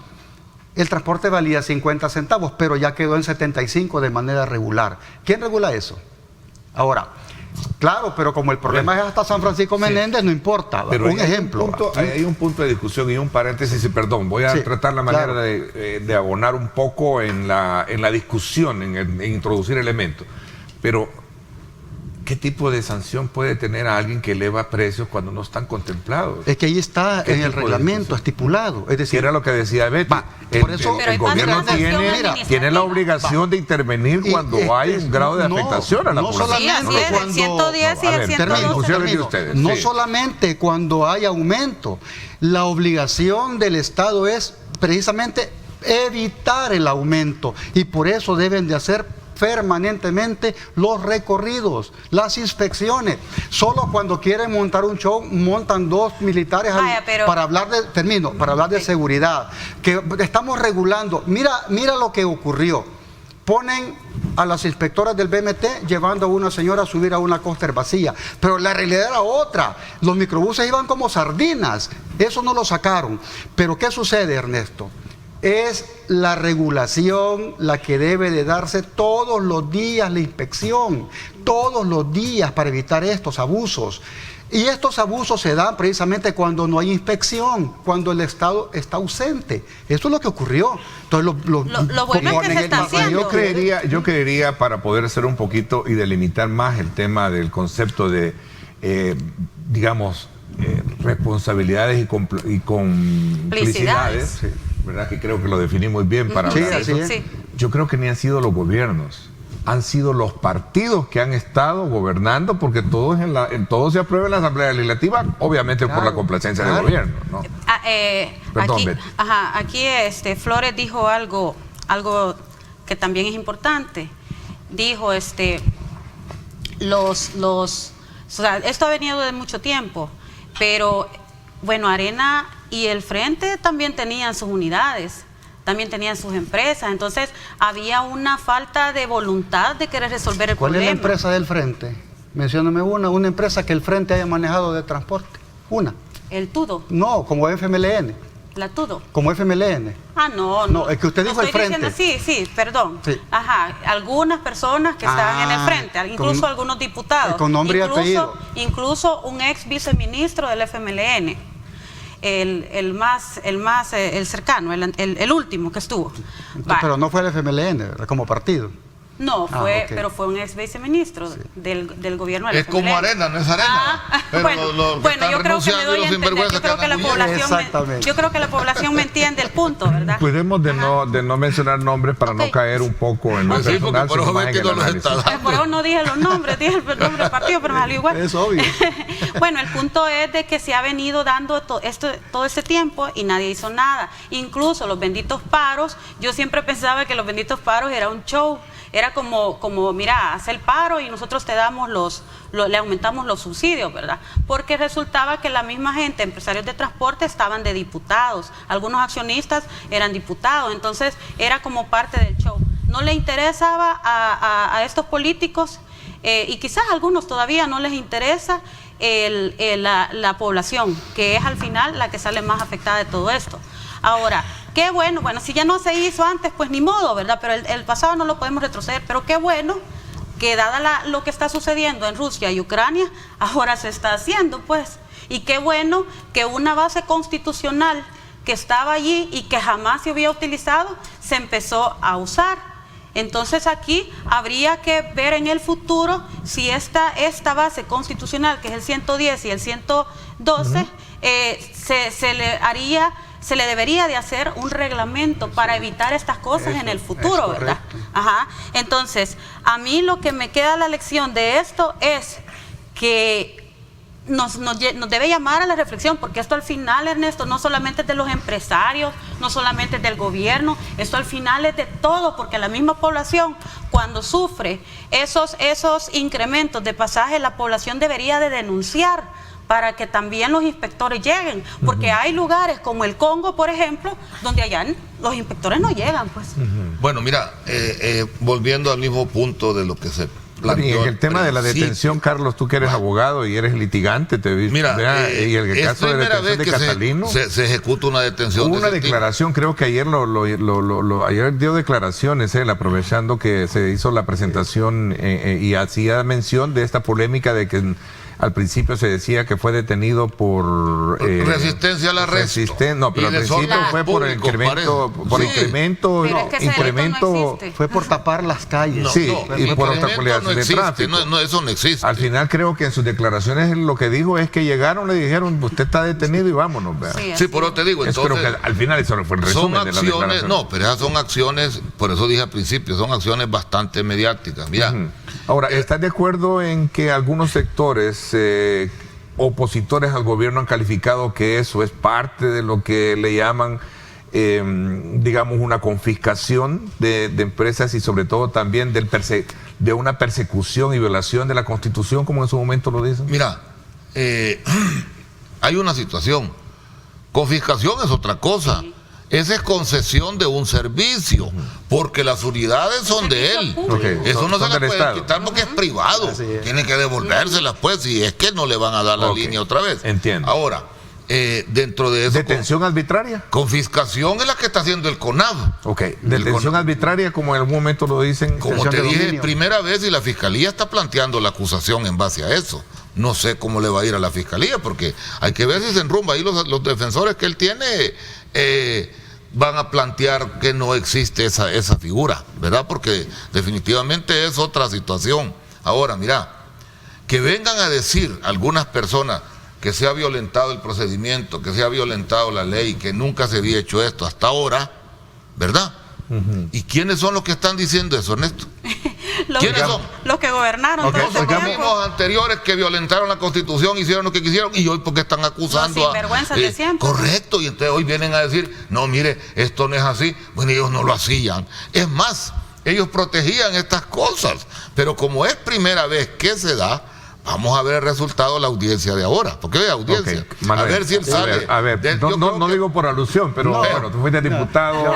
El transporte valía 50 centavos, pero ya quedó en 75 de manera regular. ¿Quién regula eso? Ahora, claro, pero como el problema es hasta San Francisco Menéndez, no importa. Pero un ejemplo. Hay un punto de discusión y un paréntesis, y perdón, voy a tratar la manera de abonar un poco en la discusión, en introducir elementos. Pero, ¿qué tipo de sanción puede tener a alguien que eleva precios cuando no están contemplados? Es que ahí está en el reglamento estipulado. Es decir, era lo que decía Betty. Por eso el gobierno tiene la obligación de intervenir cuando hay un grado de afectación a la población. Sí, así es, el 110 y el 112. No solamente cuando hay aumento, la obligación del Estado es precisamente evitar el aumento, y por eso deben de hacer permanentemente los recorridos, las inspecciones. Solo cuando quieren montar un show, montan 2 militares para hablar de seguridad, que estamos regulando. Mira lo que ocurrió. Ponen a las inspectoras del BMT llevando a una señora a subir a una coaster vacía, pero la realidad era otra. Los microbuses iban como sardinas. Eso no lo sacaron. Pero ¿qué sucede, Ernesto? Es la regulación la que debe de darse todos los días, la inspección, todos los días, para evitar estos abusos. Y estos abusos se dan precisamente cuando no hay inspección, cuando el Estado está ausente. Eso es lo que ocurrió. Entonces, lo bueno es que se está haciendo. Yo creería, para poder hacer un poquito y delimitar más el tema del concepto de, responsabilidades y complicidades, ¿verdad? Que creo que lo definí muy bien para hablar de eso. Sí. Yo creo que ni han sido los gobiernos, han sido los partidos que han estado gobernando, porque todo se aprueba en la Asamblea Legislativa, obviamente por la complacencia del gobierno, ¿no? Perdón, Betty. Aquí Flores dijo algo que también es importante. Dijo, o sea, esto ha venido de mucho tiempo, pero bueno, Arena y el Frente también tenían sus unidades, también tenían sus empresas, entonces había una falta de voluntad de querer resolver el problema. ¿Cuál es la empresa del Frente? Mencióname una empresa que el Frente haya manejado de transporte. Una. ¿El Tudo? No, como FMLN. ¿La Tudo? Como FMLN. No, es que usted dijo el Frente. Sí, perdón. Sí. Algunas personas que estaban en el Frente, incluso algunos diputados. Con nombre y apellido. Incluso un ex viceministro del FMLN. El cercano, el último que estuvo. Pero no fue el FMLN, ¿verdad? Como partido. No, pero fue un ex viceministro del gobierno del FMLN. Es como Arena, no es Arena. Bueno, yo creo que me doy a entender. Yo creo que la población me entiende el punto, ¿verdad? Podemos de no mencionar nombres para no caer un poco en lo personal. Por eso no dije los nombres, dije el nombre del partido, pero me salió igual. Es obvio. Bueno, el punto es de que se ha venido dando todo este tiempo y nadie hizo nada. Incluso los benditos paros, yo siempre pensaba que los benditos paros era un show. Era como mira, haz el paro y nosotros te damos le aumentamos los subsidios, ¿verdad? Porque resultaba que la misma gente, empresarios de transporte, estaban de diputados. Algunos accionistas eran diputados, entonces era como parte del show. No le interesaba a estos políticos, y quizás a algunos todavía no les interesa la población, que es al final la que sale más afectada de todo esto. Ahora, qué bueno, si ya no se hizo antes, pues ni modo, ¿verdad? Pero el pasado no lo podemos retroceder, pero qué bueno que dada lo que está sucediendo en Rusia y Ucrania, ahora se está haciendo, pues. Y qué bueno que una base constitucional que estaba allí y que jamás se había utilizado, se empezó a usar. Entonces aquí habría que ver en el futuro si esta base constitucional, que es el 110 y el 112, se le debería de hacer un reglamento para evitar estas cosas en el futuro, ¿verdad? Ajá. Entonces, a mí lo que me queda la lección de esto es que nos debe llamar a la reflexión, porque esto al final, Ernesto, no solamente es de los empresarios, no solamente es del gobierno, esto al final es de todo, porque la misma población, cuando sufre esos incrementos de pasaje, la población debería de denunciar para que también los inspectores lleguen, porque hay lugares como el Congo, por ejemplo, donde allá los inspectores no llegan, pues. Bueno, mira, volviendo al mismo punto de lo que se y en el tema de la detención, Carlos, tú que eres abogado y eres litigante, te viste. Mira, y el caso de detención de Catalino. Se ejecuta una detención. Hubo una declaración, creo que ayer ayer dio declaraciones, aprovechando que se hizo la presentación y hacía mención de esta polémica de que al principio se decía que fue detenido por resistencia al arresto. No, pero al principio fue por incremento, fue por tapar las calles. Y por obstaculización de tráfico. Eso no existe. Al final creo que en sus declaraciones lo que dijo es que llegaron, le dijeron, usted está detenido y vámonos. Sí, por eso te digo. Entonces, creo que al final eso fue el resumen de la declaración. No, pero esas son acciones, por eso dije al principio, son acciones bastante mediáticas. Mira. Ahora, ¿estás de acuerdo en que algunos sectores opositores al gobierno han calificado que eso es parte de lo que le llaman, digamos, una confiscación de empresas y sobre todo también de una persecución y violación de la Constitución, como en su momento lo dicen? Mira, hay una situación. Confiscación es otra cosa. Esa es concesión de un servicio, porque las unidades son de él. Eso no se las puede quitar porque es privado. Tienen que devolvérselas, pues, si es que no le van a dar la línea otra vez. Entiendo. Ahora, dentro de eso... ¿Detención arbitraria? Confiscación es la que está haciendo el CONAV. Detención arbitraria, como en algún momento lo dicen. Como te dije, primera vez, y la Fiscalía está planteando la acusación en base a eso. No sé cómo le va a ir a la Fiscalía, porque hay que ver si se enrumba. Ahí los defensores que él tiene... van a plantear que no existe esa figura, ¿verdad? Porque definitivamente es otra situación. Ahora, mira, que vengan a decir algunas personas que se ha violentado el procedimiento, que se ha violentado la ley, que nunca se había hecho esto hasta ahora, ¿verdad? ¿Y quiénes son los que están diciendo eso, Ernesto? ¿Quiénes son? Los que gobernaron. Los mismos anteriores que violentaron la Constitución, hicieron lo que quisieron, y hoy porque están acusando los sinvergüenzas de siempre. Correcto, y entonces hoy vienen a decir, no, mire, esto no es así. Bueno, ellos no lo hacían. Es más, ellos protegían estas cosas, pero como es primera vez que se da, vamos a ver el resultado de la audiencia de ahora. Porque hay audiencia. Manuel, a ver si él sale. A ver, no digo por alusión, pero bueno, tú fuiste diputado.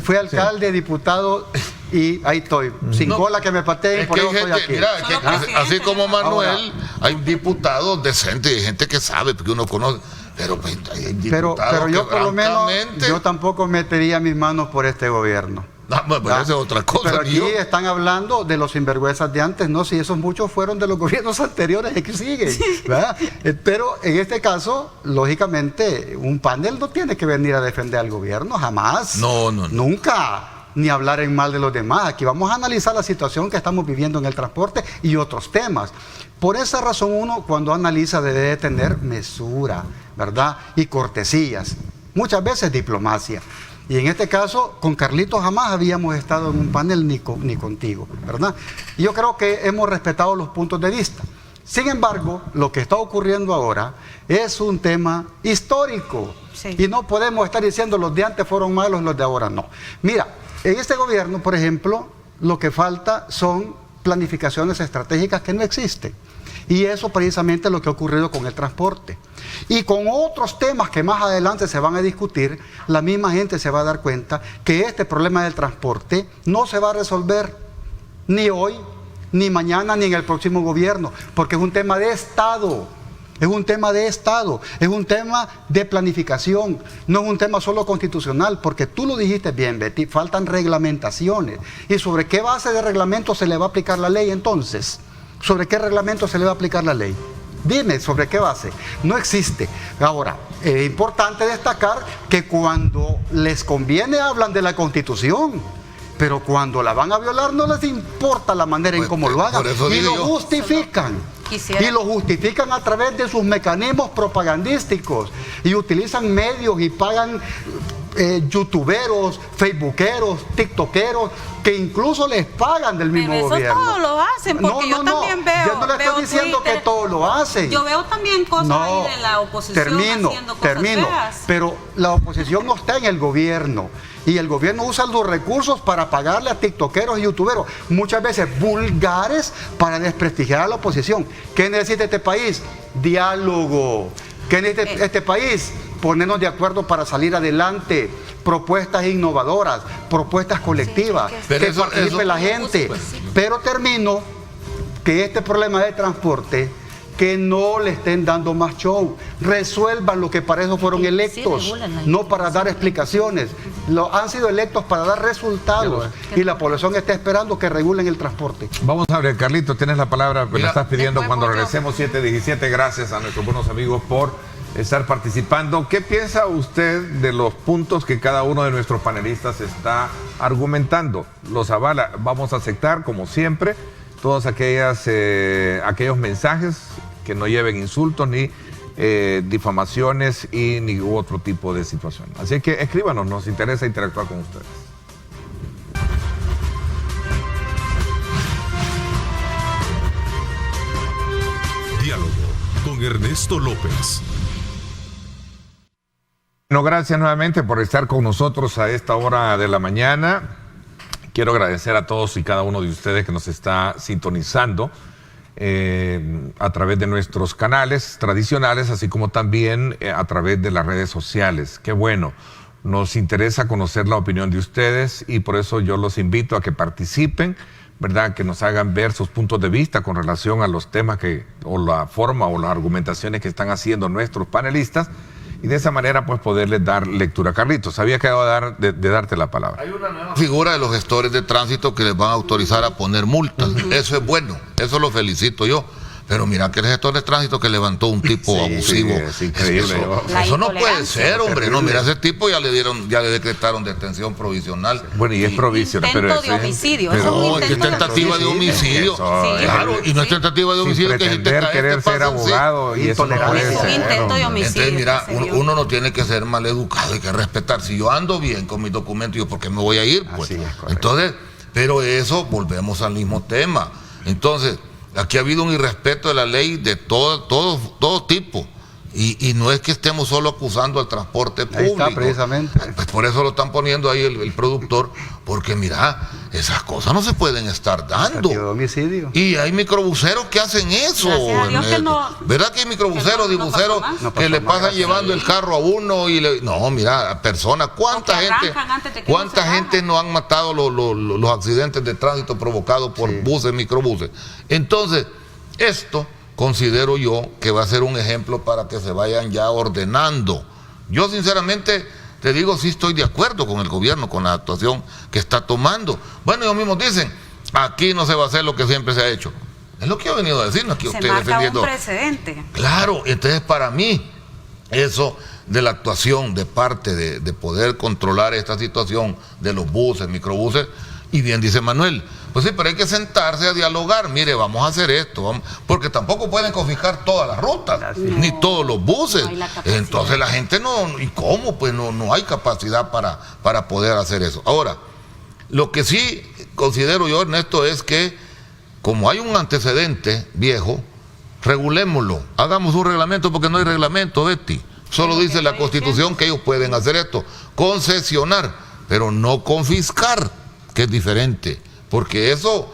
Fui alcalde, diputado, y ahí estoy. Sin cola que me pateen, por eso estoy aquí. Mira, así como Manuel, hay diputados decentes, hay gente que sabe, porque uno conoce. Pero yo por lo menos, yo tampoco metería mis manos por este gobierno. Esa es otra cosa. Pero aquí están hablando de los sinvergüenzas de antes, no, si esos muchos fueron de los gobiernos anteriores que siguen, ¿verdad? Pero en este caso, lógicamente, un panel no tiene que venir a defender al gobierno, jamás. No. Nunca. Ni hablar en mal de los demás. Aquí vamos a analizar la situación que estamos viviendo en el transporte y otros temas. Por esa razón uno, cuando analiza, debe de tener mesura, ¿verdad? Y cortesías. Muchas veces diplomacia. Y en este caso, con Carlitos jamás habíamos estado en un panel ni contigo, ¿verdad? Y yo creo que hemos respetado los puntos de vista. Sin embargo, lo que está ocurriendo ahora es un tema histórico. Sí. Y no podemos estar diciendo los de antes fueron malos, los de ahora no. Mira, en este gobierno, por ejemplo, lo que falta son planificaciones estratégicas que no existen. Y eso precisamente es lo que ha ocurrido con el transporte. Y con otros temas que más adelante se van a discutir, la misma gente se va a dar cuenta que este problema del transporte no se va a resolver ni hoy, ni mañana, ni en el próximo gobierno, porque es un tema de Estado. Es un tema de Estado, es un tema de planificación, no es un tema solo constitucional, porque tú lo dijiste bien, Betty, faltan reglamentaciones. ¿Y sobre qué base de reglamento se le va a aplicar la ley entonces? ¿Sobre qué reglamento se le va a aplicar la ley? Dime, ¿sobre qué base? No existe. Ahora, es importante destacar que cuando les conviene hablan de la Constitución, pero cuando la van a violar no les importa la manera en cómo lo hagan, y lo justifican. Y lo justifican a través de sus mecanismos propagandísticos, y utilizan medios y pagan youtuberos, facebookeros, tiktokeros, que incluso les pagan del mismo gobierno. Eso todos lo hacen, porque yo también veo. Yo no le estoy diciendo Twitter, que todos lo hacen. Yo veo también cosas ahí de la oposición haciendo cosas feas. Pero la oposición no está en el gobierno. Y el gobierno usa los recursos para pagarle a tiktokeros y youtuberos, muchas veces vulgares, para desprestigiar a la oposición. ¿Qué necesita este país? Diálogo. ¿Qué necesita este país? Ponernos de acuerdo para salir adelante. Propuestas innovadoras, propuestas colectivas, que participe la gente. Pero termino que este problema de transporte, que no le estén dando más show, resuelvan lo que para eso fueron electos, no para dar explicaciones. Han sido electos para dar resultados, y la población está esperando que regulen el transporte. Vamos a ver, Carlitos, tienes la palabra, me la estás pidiendo cuando regresemos 7:17. Gracias a nuestros buenos amigos por estar participando. ¿Qué piensa usted de los puntos que cada uno de nuestros panelistas está argumentando? ¿Los avala? Vamos a aceptar, como siempre, todos aquellos mensajes que no lleven insultos ni difamaciones y ni otro tipo de situación. Así que escríbanos, nos interesa interactuar con ustedes. Diálogo con Ernesto López. Bueno, gracias nuevamente por estar con nosotros a esta hora de la mañana. Quiero agradecer a todos y cada uno de ustedes que nos está sintonizando a través de nuestros canales tradicionales, así como también a través de las redes sociales. Qué bueno, nos interesa conocer la opinión de ustedes y por eso yo los invito a que participen, ¿verdad? Que nos hagan ver sus puntos de vista con relación a los temas o la forma o las argumentaciones que están haciendo nuestros panelistas, y de esa manera pues poderles dar lectura. Carlitos, sabía que iba de darte la palabra. Hay una nueva figura de los gestores de tránsito que les van a autorizar a poner multas. Eso es bueno, eso lo felicito yo. Pero mira que el gestor de tránsito que levantó un tipo abusivo. Es increíble. Eso no puede ser, hombre. No, mira, ese tipo ya le decretaron detención provisional. Bueno, y es provisional, pero intento de homicidio. No, es tentativa de homicidio. Claro, y no es tentativa de homicidio, que querer ser abogado y eso no puede ser. Intento de homicidio. Entonces, mira, uno no tiene que ser mal educado, hay que respetar. Si yo ando bien con mis documentos, ¿yo por qué me voy a ir? Pues entonces, pero eso, volvemos al mismo tema. Entonces, aquí ha habido un irrespeto de la ley de todo tipo. Y no es que estemos solo acusando al transporte público. Ahí está, precisamente. Pues por eso lo están poniendo ahí el productor, porque mira, esas cosas no se pueden estar dando. De homicidio. Y hay microbuseros que hacen eso. ¿Verdad que hay microbuseros y buceros que le pasan llevando el carro a uno y no, mira, personas, ¿cuánta gente no han matado los accidentes de tránsito provocados por buses, microbuses? Entonces, esto considero yo que va a ser un ejemplo para que se vayan ya ordenando. Yo sinceramente te digo, sí estoy de acuerdo con el gobierno, con la actuación que está tomando. Bueno, ellos mismos dicen, aquí no se va a hacer lo que siempre se ha hecho. Es lo que he venido a decir, aquí se usted marca defendiendo. Un precedente. Claro, entonces para mí, eso de la actuación de parte de poder controlar esta situación de los buses, microbuses, y bien dice Manuel, pues sí, pero hay que sentarse a dialogar. Mire, vamos a hacer esto, porque tampoco pueden confiscar todas las rutas, ni todos los buses. No, entonces la gente no, ¿y cómo? Pues no hay capacidad para poder hacer eso. Ahora, lo que sí considero yo, Ernesto, es que como hay un antecedente viejo, regulémoslo, hagamos un reglamento, porque no hay reglamento, Betty. Solo dice la Constitución que ellos pueden hacer esto, concesionar, pero no confiscar, que es diferente. Porque eso...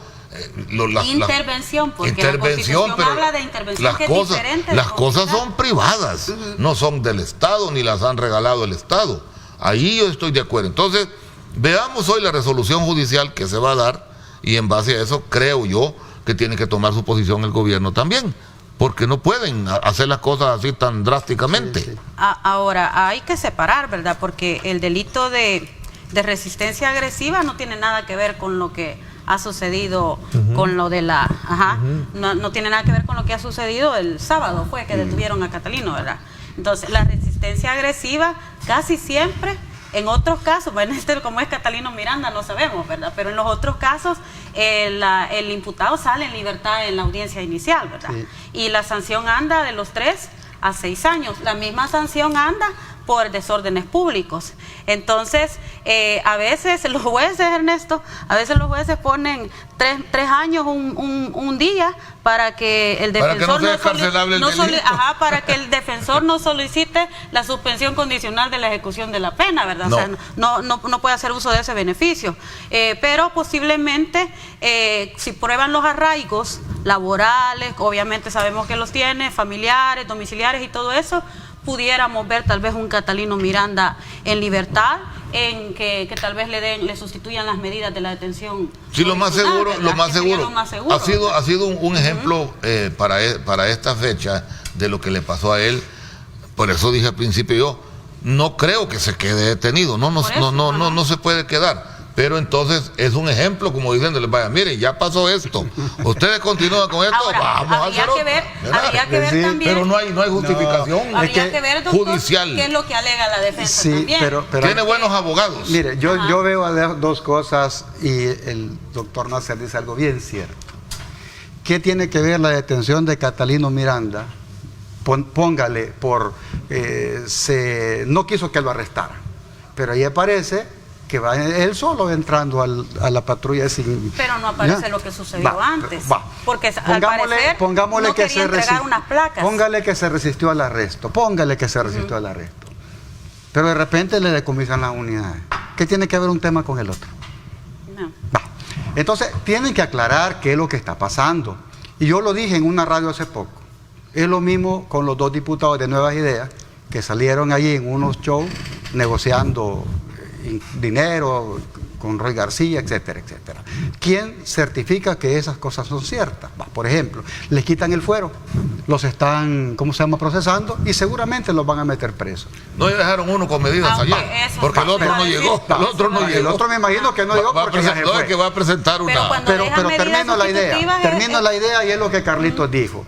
intervención, porque la Constitución habla de intervención que es diferente. Las cosas son privadas, no son del Estado, ni las han regalado el Estado. Ahí yo estoy de acuerdo. Entonces, veamos hoy la resolución judicial que se va a dar, y en base a eso creo yo que tiene que tomar su posición el gobierno también, porque no pueden hacer las cosas así tan drásticamente. Ahora, hay que separar, ¿verdad? Porque el delito de resistencia agresiva no tiene nada que ver con lo que ha sucedido con lo de la... no tiene nada que ver con lo que ha sucedido el sábado, fue que detuvieron a Catalino, ¿verdad? Entonces, la resistencia agresiva casi siempre, en otros casos, bueno, como es Catalino Miranda no sabemos, ¿verdad? Pero en los otros casos el imputado sale en libertad en la audiencia inicial, ¿verdad? Sí. Y la sanción anda de los 3 a 6 años. La misma sanción anda por desórdenes públicos. Entonces, a veces los jueces, Ernesto, ponen 3 años un día para que el defensor para que el defensor no solicite la suspensión condicional de la ejecución de la pena, ¿verdad? No. O sea, no puede hacer uso de ese beneficio. Pero posiblemente, si prueban los arraigos laborales, obviamente sabemos que los tiene, familiares, domiciliares y todo eso, pudiéramos ver tal vez un Catalino Miranda en libertad, en que tal vez le sustituyan las medidas de la detención. Sí, lo más seguro. Ha sido un ejemplo para esta fecha de lo que le pasó a él. Por eso dije al principio yo, no creo que se quede detenido, no se puede quedar. Pero entonces es un ejemplo, como diciéndole, vaya, miren, ya pasó esto, ustedes continúan con esto, ahora, vamos a hacer habría que ver también, pero no hay justificación habría que ver, doctor, judicial. ¿Qué es lo que alega la defensa también? Pero tiene buenos abogados. Mire, yo veo dos cosas y el doctor Nasser dice algo bien cierto. ¿Qué tiene que ver la detención de Catalino Miranda? Póngale no quiso que lo arrestara, pero ahí aparece que va él solo entrando a la patrulla sin... Pero no aparece lo que sucedió antes. Porque al parecer no quería entregar unas placas. Póngale que se resistió al arresto. Pero de repente le decomisan las unidades. ¿Qué tiene que ver un tema con el otro? No. Entonces, tienen que aclarar qué es lo que está pasando. Y yo lo dije en una radio hace poco. Es lo mismo con los 2 diputados de Nuevas Ideas que salieron allí en unos shows negociando dinero con Roy García, etcétera, etcétera. ¿Quién certifica que esas cosas son ciertas? Por ejemplo, les quitan el fuero, los están, procesando y seguramente los van a meter presos. No dejaron uno con medidas ayer, porque el otro no llegó. El otro me imagino que no llegó porque ya se fue. Que va a presentar una... Pero termino la idea y es lo que Carlitos dijo.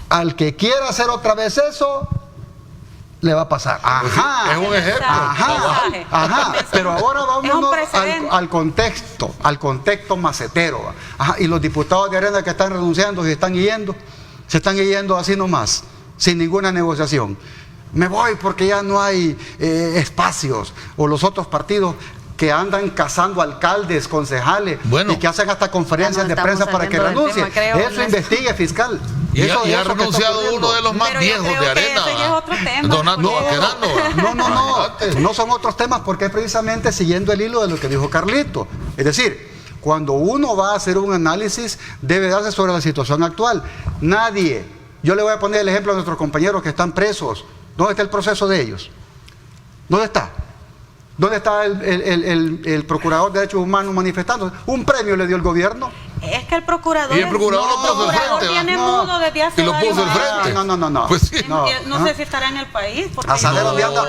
Al que quiera hacer otra vez eso, le va a pasar. Es un ejemplo. Pero ahora vámonos al contexto macetero. Y los diputados de Arena que están renunciando se están yendo así nomás, sin ninguna negociación. Me voy porque ya no hay espacios. O los otros partidos que andan cazando alcaldes, concejales, y que hacen hasta conferencias de prensa para que renuncien. Eso investigue, fiscal. Y ha renunciado uno de los más viejos de Arena, Donato Baquerano. No son otros temas, porque es precisamente siguiendo el hilo de lo que dijo Carlito. Es decir, cuando uno va a hacer un análisis, debe darse sobre la situación actual. Yo le voy a poner el ejemplo a nuestros compañeros que están presos. ¿Dónde está el proceso de ellos? ¿Dónde está? ¿Dónde está el procurador de derechos humanos manifestando? Un premio le dio el gobierno. Es que el procurador... Y el procurador lo puso al frente. Tiene mudo desde hace varios años. Y lo puso al frente. No. Pues sí. No sé si estará en el país. A saber dónde anda.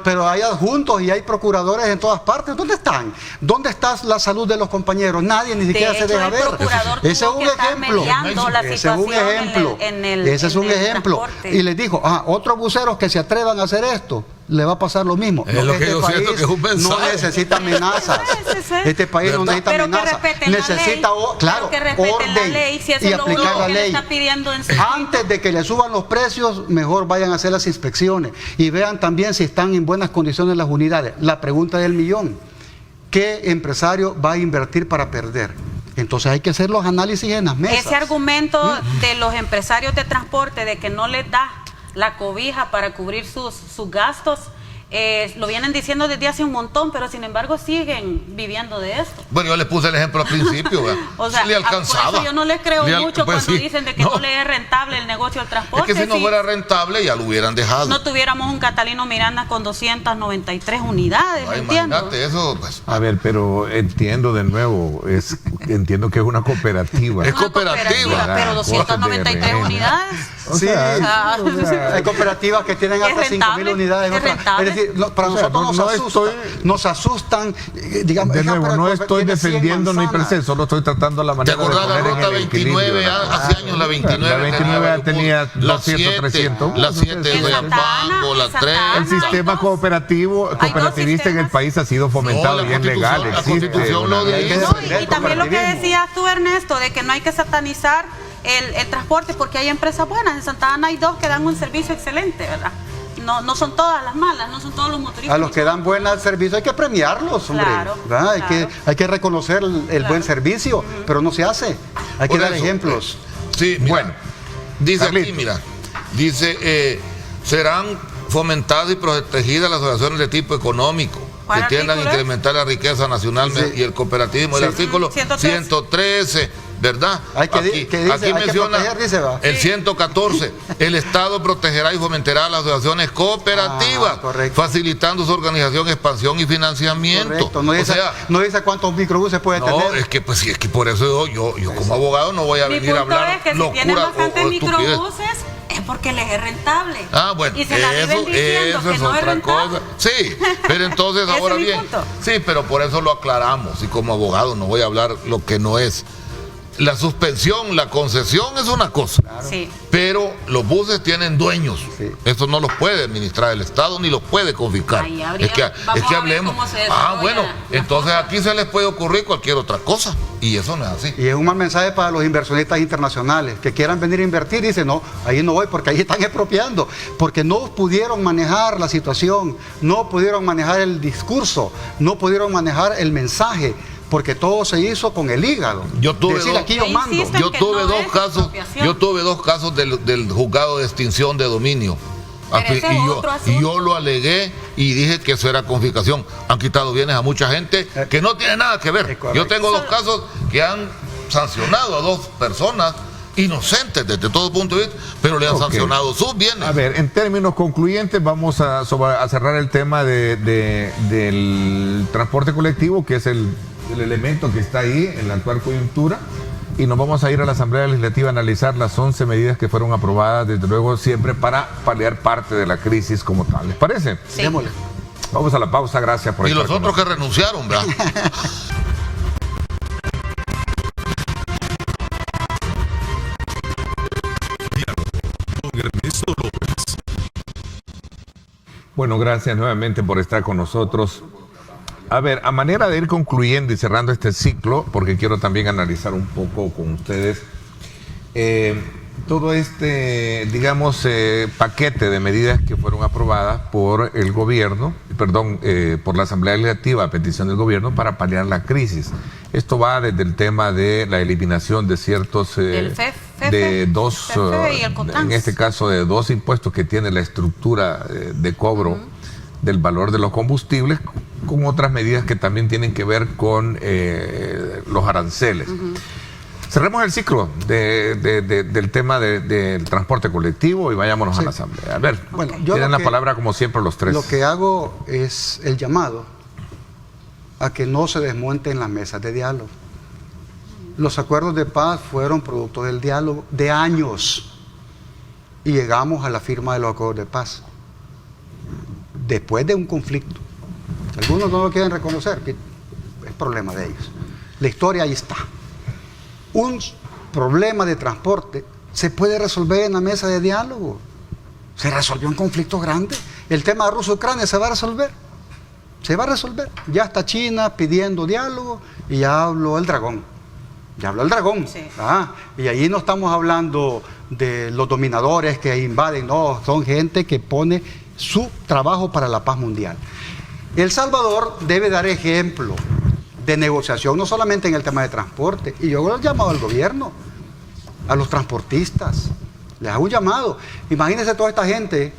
Pero hay adjuntos y hay procuradores en todas partes. ¿Dónde están? ¿Dónde está la salud de los compañeros? Nadie ni siquiera se deja ver. Ese es un ejemplo. Ese es un ejemplo. Y les dijo, otros buceros que se atrevan a hacer esto, le va a pasar lo mismo. Es lo que yo siento que es un mensaje. No necesita amenazas. Este país no necesita amenazas. Necesita orden y aplicar la ley. Antes de que le suban los precios, mejor vayan a hacer las inspecciones y vean también si están en buenas condiciones las unidades. La pregunta del millón: ¿qué empresario va a invertir para perder? Entonces hay que hacer los análisis en las mesas. Ese argumento de los empresarios de transporte de que no les da la cobija para cubrir sus gastos, lo vienen diciendo desde hace un montón, pero sin embargo siguen viviendo de esto. Bueno, yo les puse el ejemplo al principio, o sea, le alcanzaba. Por eso yo no les creo mucho cuando dicen de que no les es rentable el negocio del transporte. Es que si no fuera rentable ya lo hubieran dejado. No tuviéramos un Catalino Miranda con 293 unidades, imagínate eso, pues. A ver, pero entiendo de nuevo, entiendo que es una cooperativa. Es cooperativa, pero 293 unidades. Sí, hay cooperativas que tienen hasta 5.000 unidades. Es decir, para nosotros nos asustan, digamos. De nuevo, no estoy defendiendo ni per se, solo estoy tratando la manera de poner la ruta 29? Hace años la 29. La 29 tenía 200, 300. La 7 de Banco, la 3. El sistema cooperativista en el país ha sido fomentado y es legal, existe. Y también lo que decías tú, Ernesto, de que no hay que satanizar el transporte, porque hay empresas buenas. En Santa Ana hay 2 que dan un servicio excelente, ¿verdad? No son todas las malas, no son todos los motoristas. A los que dan buen servicio hay que premiarlos, hombre. Claro. Hay que reconocer el buen servicio, pero no se hace. Hay que dar ejemplos. Sí, mira, bueno, dice aquí, dice, serán fomentadas y protegidas las asociaciones de tipo económico que tiendan a incrementar la riqueza nacional y el cooperativismo. El artículo 113, ¿verdad? Aquí menciona el 114. El Estado protegerá y fomentará las asociaciones cooperativas, facilitando su organización, expansión y financiamiento. Correcto. No dice cuántos microbuses puede tener. No, es que por eso yo como abogado no voy a venir a hablar es que locura si tienen bastantes o microbuses es porque les es rentable. Bueno, y se la viven diciendo eso que es no otra es cosa. Sí, pero entonces ahora bien. Sí, pero por eso lo aclaramos y como abogado no voy a hablar lo que no es. La suspensión, la concesión es una cosa, sí, pero los buses tienen dueños. Sí. Eso no los puede administrar el Estado ni los puede confiscar. Es que hablemos. Bueno, entonces aquí se les puede ocurrir cualquier otra cosa y eso no es así. Y es un mal mensaje para los inversionistas internacionales que quieran venir a invertir. Dicen, no, ahí no voy porque ahí están expropiando, porque no pudieron manejar la situación, no pudieron manejar el discurso, no pudieron manejar el mensaje. Porque todo se hizo con el hígado. Yo tuve dos casos del juzgado de extinción de dominio. Y yo lo alegué y dije que eso era confiscación. Han quitado bienes a mucha gente que no tiene nada que ver. Yo tengo 2 casos que han sancionado a 2 personas inocentes desde todo punto de vista, pero le han sancionado sus bienes. A ver, en términos concluyentes vamos a cerrar el tema del transporte colectivo, que es el elemento que está ahí en la actual coyuntura, y nos vamos a ir a la Asamblea Legislativa a analizar las 11 medidas que fueron aprobadas, desde luego siempre para paliar parte de la crisis como tal. ¿Les parece? Sí. Démosle. Vamos a la pausa, gracias por estar con nosotros. Y los otros que renunciaron, ¿verdad? Ernesto López. Bueno, gracias nuevamente por estar con nosotros. A ver, a manera de ir concluyendo y cerrando este ciclo, porque quiero también analizar un poco con ustedes todo este, digamos, paquete de medidas que fueron aprobadas por el gobierno, por la Asamblea Legislativa a petición del gobierno para paliar la crisis. Esto va desde el tema de la eliminación de ciertos, de 2, en este caso de 2 impuestos que tiene la estructura de cobro del valor de los combustibles, con otras medidas que también tienen que ver con los aranceles. Cerremos el ciclo del tema del transporte colectivo y vayámonos a la Asamblea. A ver, tienen la palabra como siempre los 3. Lo que hago es el llamado a que no se desmonten las mesas de diálogo. Los acuerdos de paz fueron producto del diálogo de años y llegamos a la firma de los acuerdos de paz después de un conflicto. Algunos no lo quieren reconocer, es problema de ellos. La historia ahí está. Un problema de transporte se puede resolver en la mesa de diálogo. Se resolvió un conflicto grande. El tema de Rusia-Ucrania se va a resolver. Se va a resolver. Ya está China pidiendo diálogo y ya habló el dragón. Ya habló el dragón. Sí. Y ahí no estamos hablando de los dominadores que invaden, no, son gente que pone su trabajo para la paz mundial. El Salvador debe dar ejemplo de negociación, no solamente en el tema de transporte. Y yo lo he llamado al gobierno, a los transportistas, les hago un llamado. Imagínense toda esta gente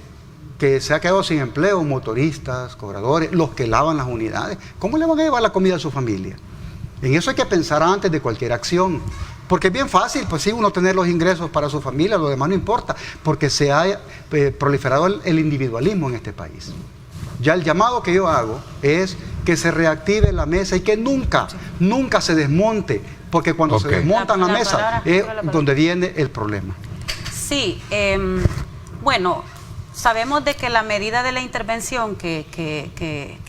que se ha quedado sin empleo, motoristas, cobradores, los que lavan las unidades. ¿Cómo le van a llevar la comida a su familia? En eso hay que pensar antes de cualquier acción. Porque es bien fácil, pues sí, uno tener los ingresos para su familia, lo demás no importa, porque se ha proliferado el individualismo en este país. Ya el llamado que yo hago es que se reactive la mesa y que nunca se desmonte, porque cuando se desmonta la mesa es donde viene el problema. Sí, bueno, sabemos de que la medida de la intervención que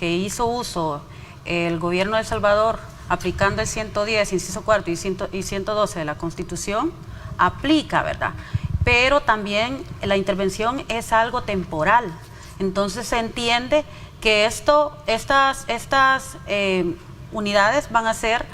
hizo uso el gobierno de El Salvador, aplicando el 110, inciso cuarto y 112 de la Constitución, aplica, ¿verdad? Pero también la intervención es algo temporal. Entonces se entiende que estas unidades van a ser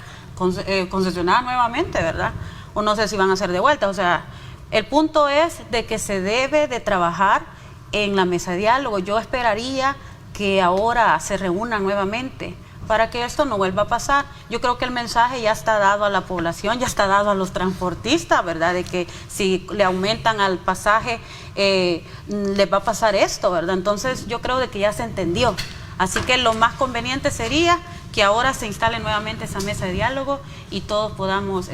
concesionadas nuevamente, ¿verdad? O no sé si van a ser de vuelta. O sea, el punto es de que se debe de trabajar en la mesa de diálogo. Yo esperaría que ahora se reúnan nuevamente para que esto no vuelva a pasar. Yo creo que el mensaje ya está dado a la población, ya está dado a los transportistas, ¿verdad? De que si le aumentan al pasaje, les va a pasar esto, ¿verdad? Entonces yo creo de que ya se entendió. Así que lo más conveniente sería que ahora se instale nuevamente esa mesa de diálogo y todos podamos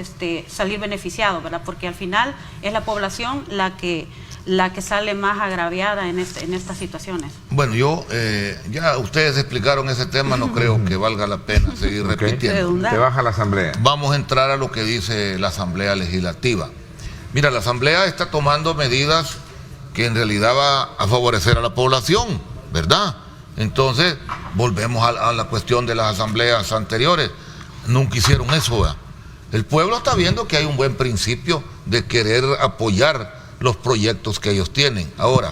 salir beneficiados, ¿verdad? Porque al final es la población la que sale más agraviada en estas situaciones. Bueno, ya ustedes explicaron ese tema, no creo que valga la pena seguir repitiendo. Te baja la Asamblea. Vamos a entrar a lo que dice la Asamblea Legislativa. Mira, la Asamblea está tomando medidas que en realidad va a favorecer a la población, ¿verdad? Entonces, volvemos a la cuestión de las asambleas anteriores. Nunca hicieron eso, ¿verdad? El pueblo está viendo que hay un buen principio de querer apoyar los proyectos que ellos tienen. Ahora,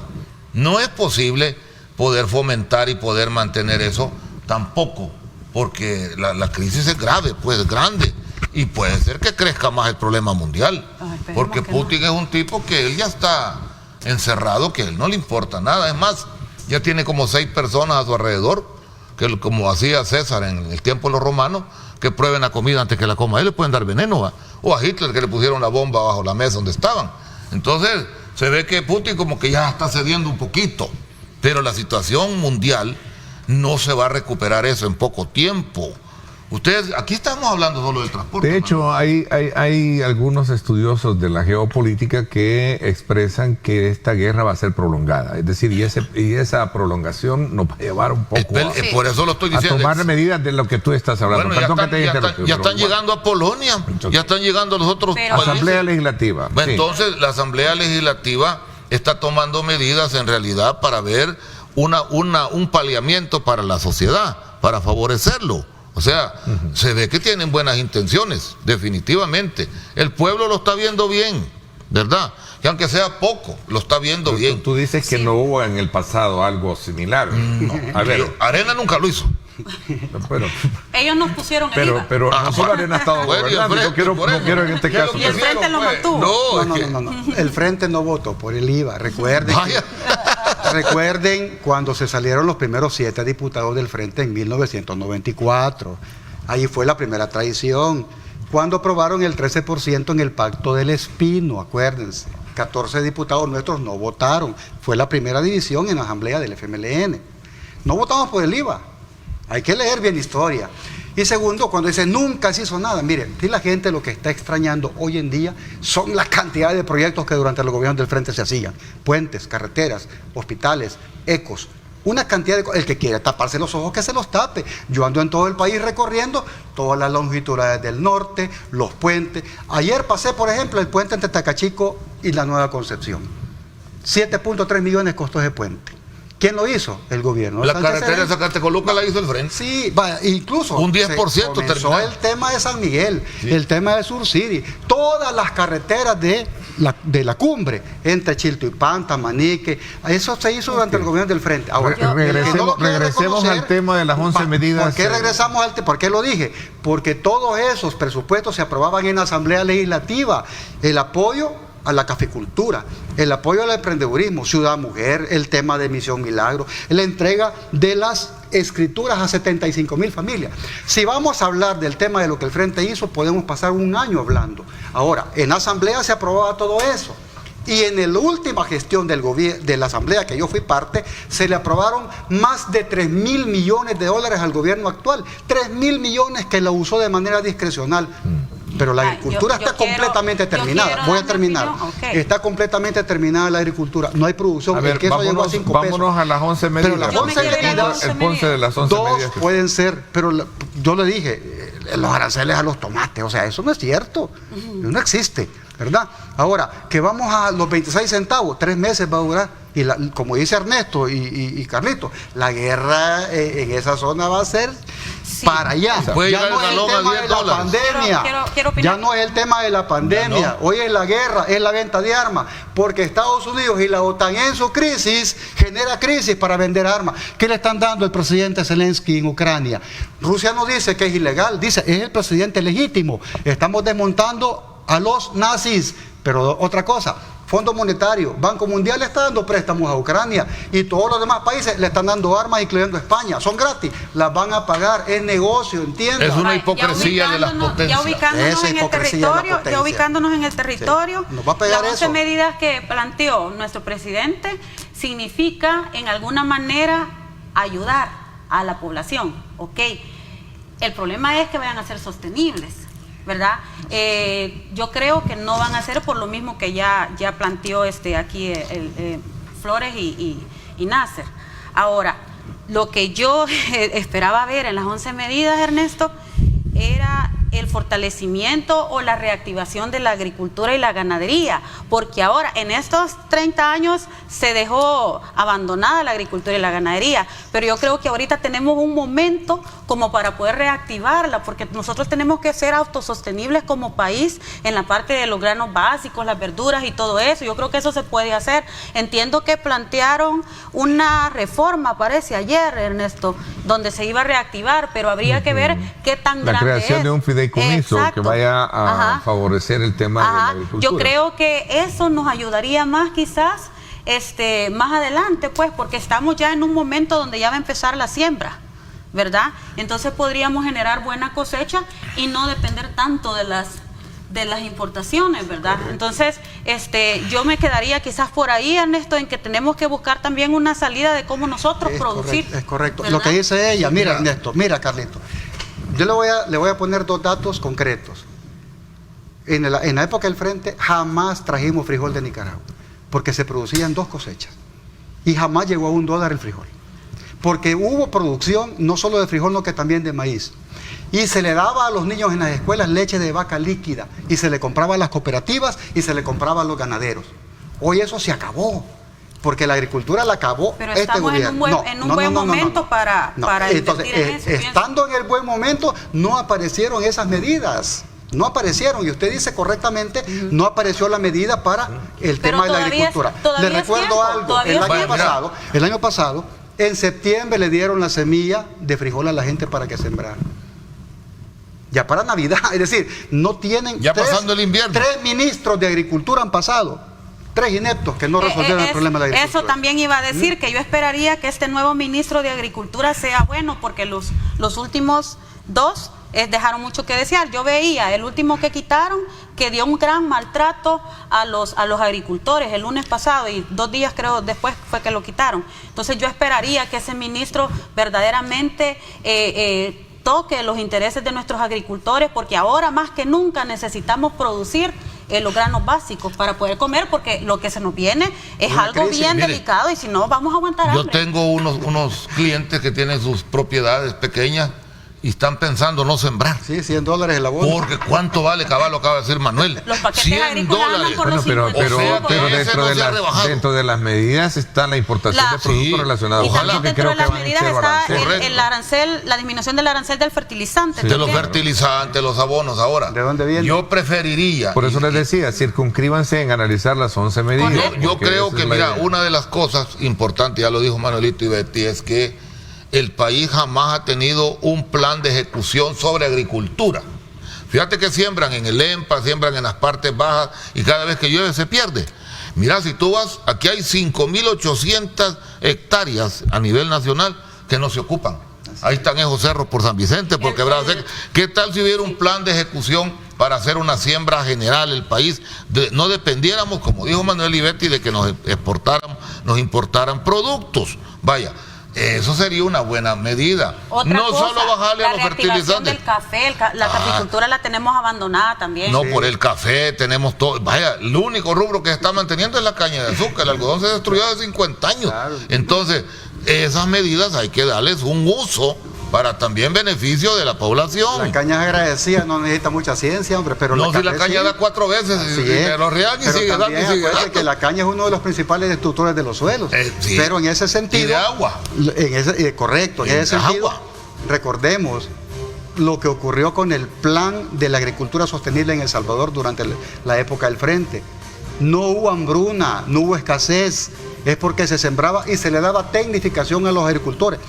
no es posible poder fomentar y poder mantener eso tampoco, porque la crisis es grave, pues es grande, y puede ser que crezca más el problema mundial, porque Putin es un tipo que él ya está encerrado, que a él no le importa nada. Es más, ya tiene como 6 personas a su alrededor, que como hacía César en el tiempo de los romanos, que prueben la comida antes que la coma. A él le pueden dar veneno, ¿va? O a Hitler, que le pusieron la bomba bajo la mesa donde estaban. Entonces se ve que Putin como que ya está cediendo un poquito, pero la situación mundial no se va a recuperar eso en poco tiempo. Ustedes, aquí estamos hablando solo del transporte. De hecho, hay algunos estudiosos de la geopolítica que expresan que esta guerra va a ser prolongada. Es decir, y esa prolongación nos va a llevar un poco por eso lo estoy diciendo, a tomar medidas de lo que tú estás hablando. Bueno, ya están llegando a Polonia, ya están llegando a los otros países. Asamblea Legislativa. Bueno, entonces, la Asamblea Legislativa está tomando medidas en realidad para ver un paliamiento para la sociedad, para favorecerlo. O sea, se ve que tienen buenas intenciones, definitivamente. El pueblo lo está viendo bien, ¿verdad? Que aunque sea poco, lo está viendo bien. Tú dices que no hubo en el pasado algo similar. No. A ver, Arena nunca lo hizo. Ellos nos pusieron el IVA. Pero no solo Arena ha estado gobernando. No quiero en este caso. Y el Frente lo mantuvo. No. El Frente no votó por el IVA. Recuerden cuando se salieron los primeros 7 diputados del Frente en 1994. Ahí fue la primera traición. Cuando aprobaron el 13% en el Pacto del Espino, acuérdense. 14 diputados nuestros no votaron. Fue la primera división en la asamblea del FMLN. No votamos por el IVA. Hay que leer bien historia. Y segundo, cuando dice nunca se hizo nada, mire, si la gente lo que está extrañando hoy en día son la cantidad de proyectos que durante el gobierno del Frente se hacían. Puentes, carreteras, hospitales, ecos, una cantidad de cosas. El que quiere taparse los ojos, que se los tape. Yo ando en todo el país recorriendo todas las longitudes del norte, los puentes. Ayer pasé, por ejemplo, el puente entre Tacachico y la Nueva Concepción. 7.3 millones costó ese puente. ¿Quién lo hizo? El gobierno. La carretera de Zacatecoluca la hizo el Frente. Sí, incluso un 10% comenzó el tema de San Miguel, sí. El tema de Sur City, todas las carreteras de la cumbre, entre Chiltepán, Tamanique, eso se hizo durante el gobierno del Frente. Ahora, regresemos al tema de las 11 medidas. ¿Por qué regresamos al tema? ¿Por qué lo dije? Porque todos esos presupuestos se aprobaban en la Asamblea Legislativa. El apoyo a la caficultura, el apoyo al emprendedurismo, Ciudad Mujer, el tema de Misión Milagro, la entrega de las escrituras a 75,000 familias. Si vamos a hablar del tema de lo que el Frente hizo, podemos pasar un año hablando. Ahora, en la Asamblea se aprobaba todo eso. Y en la última gestión del gobierno, de la Asamblea que yo fui parte, se le aprobaron más de 3.000 millones de dólares al gobierno actual. 3.000 millones que lo usó de manera discrecional. Pero la agricultura está completamente terminada. Voy a terminar. Okay. Está completamente terminada la agricultura. No hay producción. El queso llegó a 5 pesos. Vámonos a las 11 medidas. Pero las 11 medidas, el ponce de las 11 dos medidas pueden ser, pero yo le dije, los aranceles a los tomates, o sea, eso no es cierto. No existe. ¿verdad? Ahora, que vamos a los 26 centavos, 3 meses va a durar. Y como dice Ernesto y Carlito, la guerra en esa zona va a ser para allá. Ya no es el tema de la pandemia. Ya no es el tema de la pandemia. Hoy es la guerra, es la venta de armas. Porque Estados Unidos y la OTAN en su crisis genera crisis para vender armas. ¿Qué le están dando el presidente Zelensky en Ucrania? Rusia no dice que es ilegal, dice es el presidente legítimo. Estamos desmontando a los nazis. Pero otra cosa, Fondo Monetario, Banco Mundial le está dando préstamos a Ucrania y todos los demás países le están dando armas, incluyendo España. Son gratis, las van a pagar, es negocio, ¿entiendes? Es una hipocresía de las potencias. Ya ubicándonos en el territorio, sí, nos va a pegar las 11 eso. medidas que planteó nuestro presidente significa en alguna manera ayudar a la población, ¿ok? El problema es que vayan a ser sostenibles, ¿verdad? Yo creo que no van a ser por lo mismo que ya planteó aquí Flores y Nasser. Ahora, lo que yo esperaba ver en las 11 medidas, Ernesto, era el fortalecimiento o la reactivación de la agricultura y la ganadería, porque ahora en estos 30 años se dejó abandonada la agricultura y la ganadería, pero yo creo que ahorita tenemos un momento como para poder reactivarla, porque nosotros tenemos que ser autosostenibles como país en la parte de los granos básicos, las verduras y todo eso. Yo creo que eso se puede hacer. Entiendo que plantearon una reforma, parece ayer, Ernesto, donde se iba a reactivar, pero habría que ver qué tan grande es. La creación de un fideicomiso que vaya a favorecer el tema de la agricultura. Yo creo que eso nos ayudaría más quizás más adelante, pues, porque estamos ya en un momento donde ya va a empezar la siembra, ¿verdad? Entonces podríamos generar buena cosecha y no depender tanto de las importaciones, ¿verdad? Correcto. Entonces, yo me quedaría quizás por ahí, Ernesto, en que tenemos que buscar también una salida de cómo nosotros producir. Es correcto. ¿Verdad? Lo que dice ella, mira, Ernesto, mira, Carlito. Yo le voy a poner 2 datos concretos. En la época del Frente jamás trajimos frijol de Nicaragua, porque se producían 2 cosechas y jamás llegó a $1 el frijol, porque hubo producción no solo de frijol, sino que también de maíz, y se le daba a los niños en las escuelas leche de vaca líquida, y se le compraba a las cooperativas y se le compraba a los ganaderos. Hoy eso se acabó, porque la agricultura la acabó este gobierno. Pero estamos en un buen momento para entonces, invertir en eso. Estando en el buen momento, no aparecieron esas medidas. No aparecieron, y usted dice correctamente, no apareció la medida para el tema de la agricultura. Le recuerdo algo, el año pasado, en septiembre le dieron la semilla de frijol a la gente para que sembrara. Ya para Navidad, es decir, no tienen... Ya pasando el invierno. 3 ministros de agricultura han pasado. 3 ineptos que no resolvieron el problema de la agricultura. Eso también iba a decir, que yo esperaría que este nuevo ministro de Agricultura sea bueno, porque los últimos 2 dejaron mucho que desear. Yo veía el último que quitaron, que dio un gran maltrato a los agricultores el lunes pasado, y 2 días creo después fue que lo quitaron. Entonces yo esperaría que ese ministro verdaderamente toque los intereses de nuestros agricultores, porque ahora más que nunca necesitamos producir los granos básicos para poder comer, porque lo que se nos viene es algo bien delicado, y si no vamos a aguantar hambre. Yo tengo unos clientes que tienen sus propiedades pequeñas y están pensando no sembrar. Sí, $100 el abono. Porque ¿cuánto vale, cabal? Lo acaba de decir Manuel. Los paquetes agrícolas andan por los pero $55. dentro de las medidas está la importación de productos relacionados. Y también dentro de las medidas está el arancel, la disminución del arancel del fertilizante. De los fertilizantes, los abonos. Ahora, ¿de dónde viene? Yo preferiría... Por eso les decía, circunscríbanse en analizar las 11 medidas. Yo creo que, mira, una de las cosas importantes, ya lo dijo Manuelito y Betty, es que el país jamás ha tenido un plan de ejecución sobre agricultura. Fíjate que siembran en el EMPA, siembran en las partes bajas, y cada vez que llueve se pierde. Mira, si tú vas, aquí hay 5.800 hectáreas a nivel nacional que no se ocupan. Ahí están esos cerros por San Vicente, por Quebrada Seca. ¿Qué tal si hubiera un plan de ejecución para hacer una siembra general el país? No dependiéramos, como dijo Manuel y Betty, de que nos importaran productos. Vaya, eso sería una buena medida. No solo bajarle a los fertilizantes. Del café, la caficultura la tenemos abandonada también. No, por el café tenemos todo. Vaya, el único rubro que se está manteniendo es la caña de azúcar. El algodón se destruyó hace 50 años. Claro. Entonces, esas medidas hay que darles un uso para también beneficio de la población. La caña es agradecida, no necesita mucha ciencia, hombre, pero no, si la caña da 4 veces, pero lo real y sigue dando y sigue dando. Que la caña es uno de los principales destructores de los suelos. Sí. Pero en ese sentido... Y de agua. Correcto, en ese sentido, recordemos lo que ocurrió con el plan de la agricultura sostenible en El Salvador durante la época del Frente. No hubo hambruna, no hubo escasez, es porque se sembraba y se le daba tecnificación a los agricultores.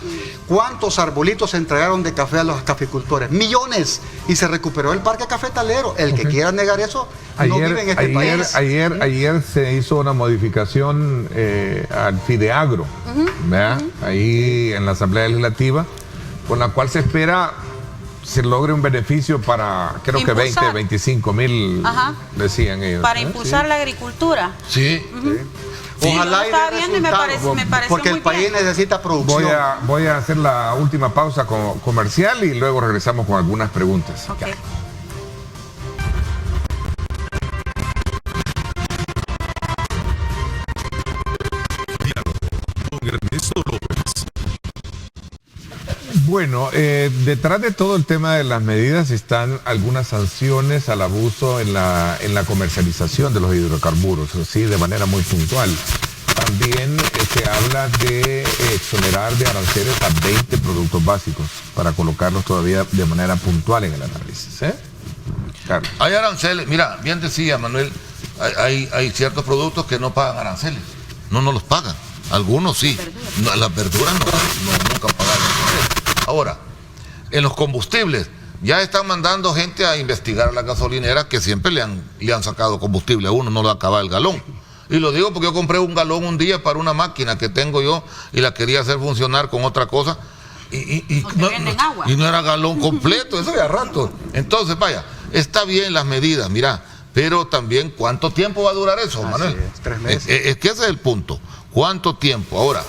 ¿Cuántos arbolitos se entregaron de café a los caficultores? Millones. Y se recuperó el parque cafetalero. El que quiera negar eso no vive en este país. Ayer se hizo una modificación al Fideagro, ¿verdad? Ahí en la Asamblea Legislativa, con la cual se espera se logre un beneficio para, creo que 20, 25 mil, decían ellos. Para impulsar la agricultura. Sí. Ojalá yo estaba viendo y me pareció porque el país necesita producción. Voy a hacer la última pausa comercial y luego regresamos con algunas preguntas. Okay. Con Ernesto López. Bueno, detrás de todo el tema de las medidas están algunas sanciones al abuso en la comercialización de los hidrocarburos, así de manera muy puntual. También se habla de exonerar de aranceles a 20 productos básicos para colocarlos todavía de manera puntual en el análisis. Carlos. Hay aranceles, mira, bien decía Manuel, hay ciertos productos que no pagan aranceles, no los pagan, algunos sí, las verduras no nunca pagan aranceles. Ahora, en los combustibles, ya están mandando gente a investigar a las gasolineras que siempre le han sacado combustible, a uno no le acaba el galón. Y lo digo porque yo compré un galón un día para una máquina que tengo yo y la quería hacer funcionar con otra cosa. Y no era galón completo, eso ya rato. Entonces, vaya, está bien las medidas, mira, pero también ¿cuánto tiempo va a durar eso, Manuel? Es 3 meses. Es que ese es el punto. ¿Cuánto tiempo? Ahora,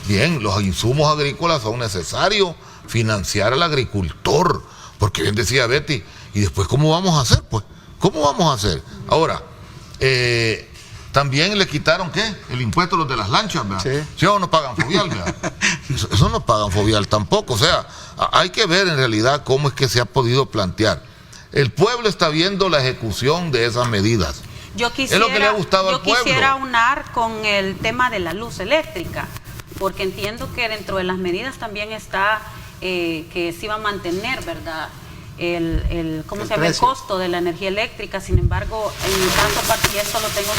bien, los insumos agrícolas son necesarios, financiar al agricultor, porque bien decía Betty, y después ¿cómo vamos a hacer? Pues, ¿cómo vamos a hacer? Ahora, también le quitaron, ¿qué? El impuesto a los de las lanchas, ¿verdad? Sí. Si no pagan fobial, ¿verdad? Eso no pagan fobial tampoco, o sea, hay que ver en realidad cómo es que se ha podido plantear. El pueblo está viendo la ejecución de esas medidas. Es lo que le ha gustado al pueblo. Yo quisiera unar con el tema de la luz eléctrica, porque entiendo que dentro de las medidas también está que se iba a mantener, ¿verdad?, el costo de la energía eléctrica. Sin embargo, en mi caso particular, esto lo tengo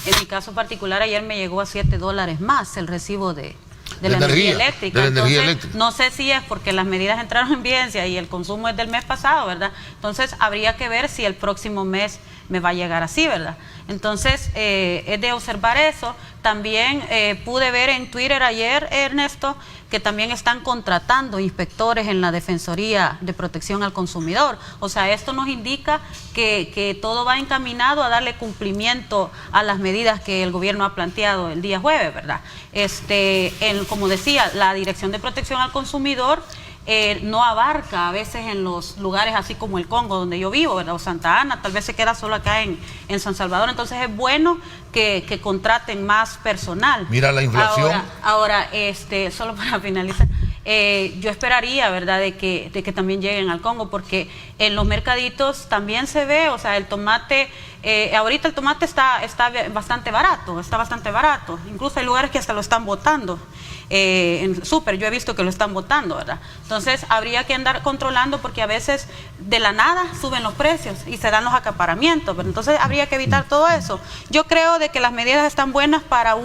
en mi caso particular, ayer me llegó a $7 más el recibo de la energía eléctrica. Entonces, no sé si es porque las medidas entraron en vigencia y el consumo es del mes pasado, ¿verdad? Entonces, habría que ver si el próximo mes me va a llegar así, ¿verdad? Entonces, es de observar eso. También pude ver en Twitter ayer, Ernesto, que también están contratando inspectores en la Defensoría de Protección al Consumidor. O sea, esto nos indica que todo va encaminado a darle cumplimiento a las medidas que el gobierno ha planteado el día jueves, ¿verdad? Como decía, la Dirección de Protección al Consumidor no abarca a veces en los lugares así como el Congo, donde yo vivo, ¿verdad?, o Santa Ana, tal vez se queda solo acá en San Salvador. Entonces es bueno que contraten más personal. Mira la inflación. Ahora, solo para finalizar, yo esperaría, ¿verdad?, de que también lleguen al Congo, porque en los mercaditos también se ve, o sea, el tomate, ahorita el tomate está bastante barato, incluso hay lugares que hasta lo están botando. En súper, yo he visto que lo están botando, ¿verdad? Entonces habría que andar controlando, porque a veces de la nada suben los precios y se dan los acaparamientos, pero entonces habría que evitar todo eso. Yo creo de que las medidas están buenas para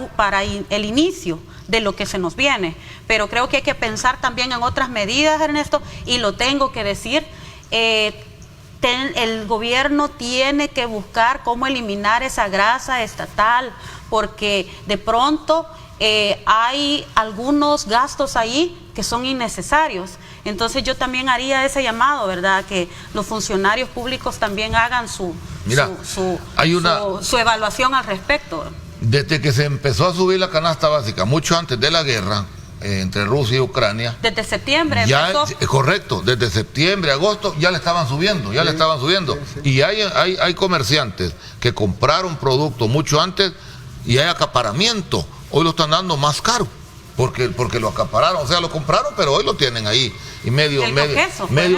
el inicio de lo que se nos viene, pero creo que hay que pensar también en otras medidas, Ernesto, y lo tengo que decir. El gobierno tiene que buscar cómo eliminar esa grasa estatal, porque de pronto hay algunos gastos ahí que son innecesarios. Entonces yo también haría ese llamado, ¿verdad?, que los funcionarios públicos también hagan su evaluación al respecto. Desde que se empezó a subir la canasta básica, mucho antes de la guerra entre Rusia y Ucrania. Desde septiembre correcto, desde septiembre, agosto, ya le estaban subiendo, Sí. Y hay comerciantes que compraron productos mucho antes y hay acaparamiento. Hoy lo están dando más caro. porque lo acapararon, o sea, lo compraron, pero hoy lo tienen ahí y medio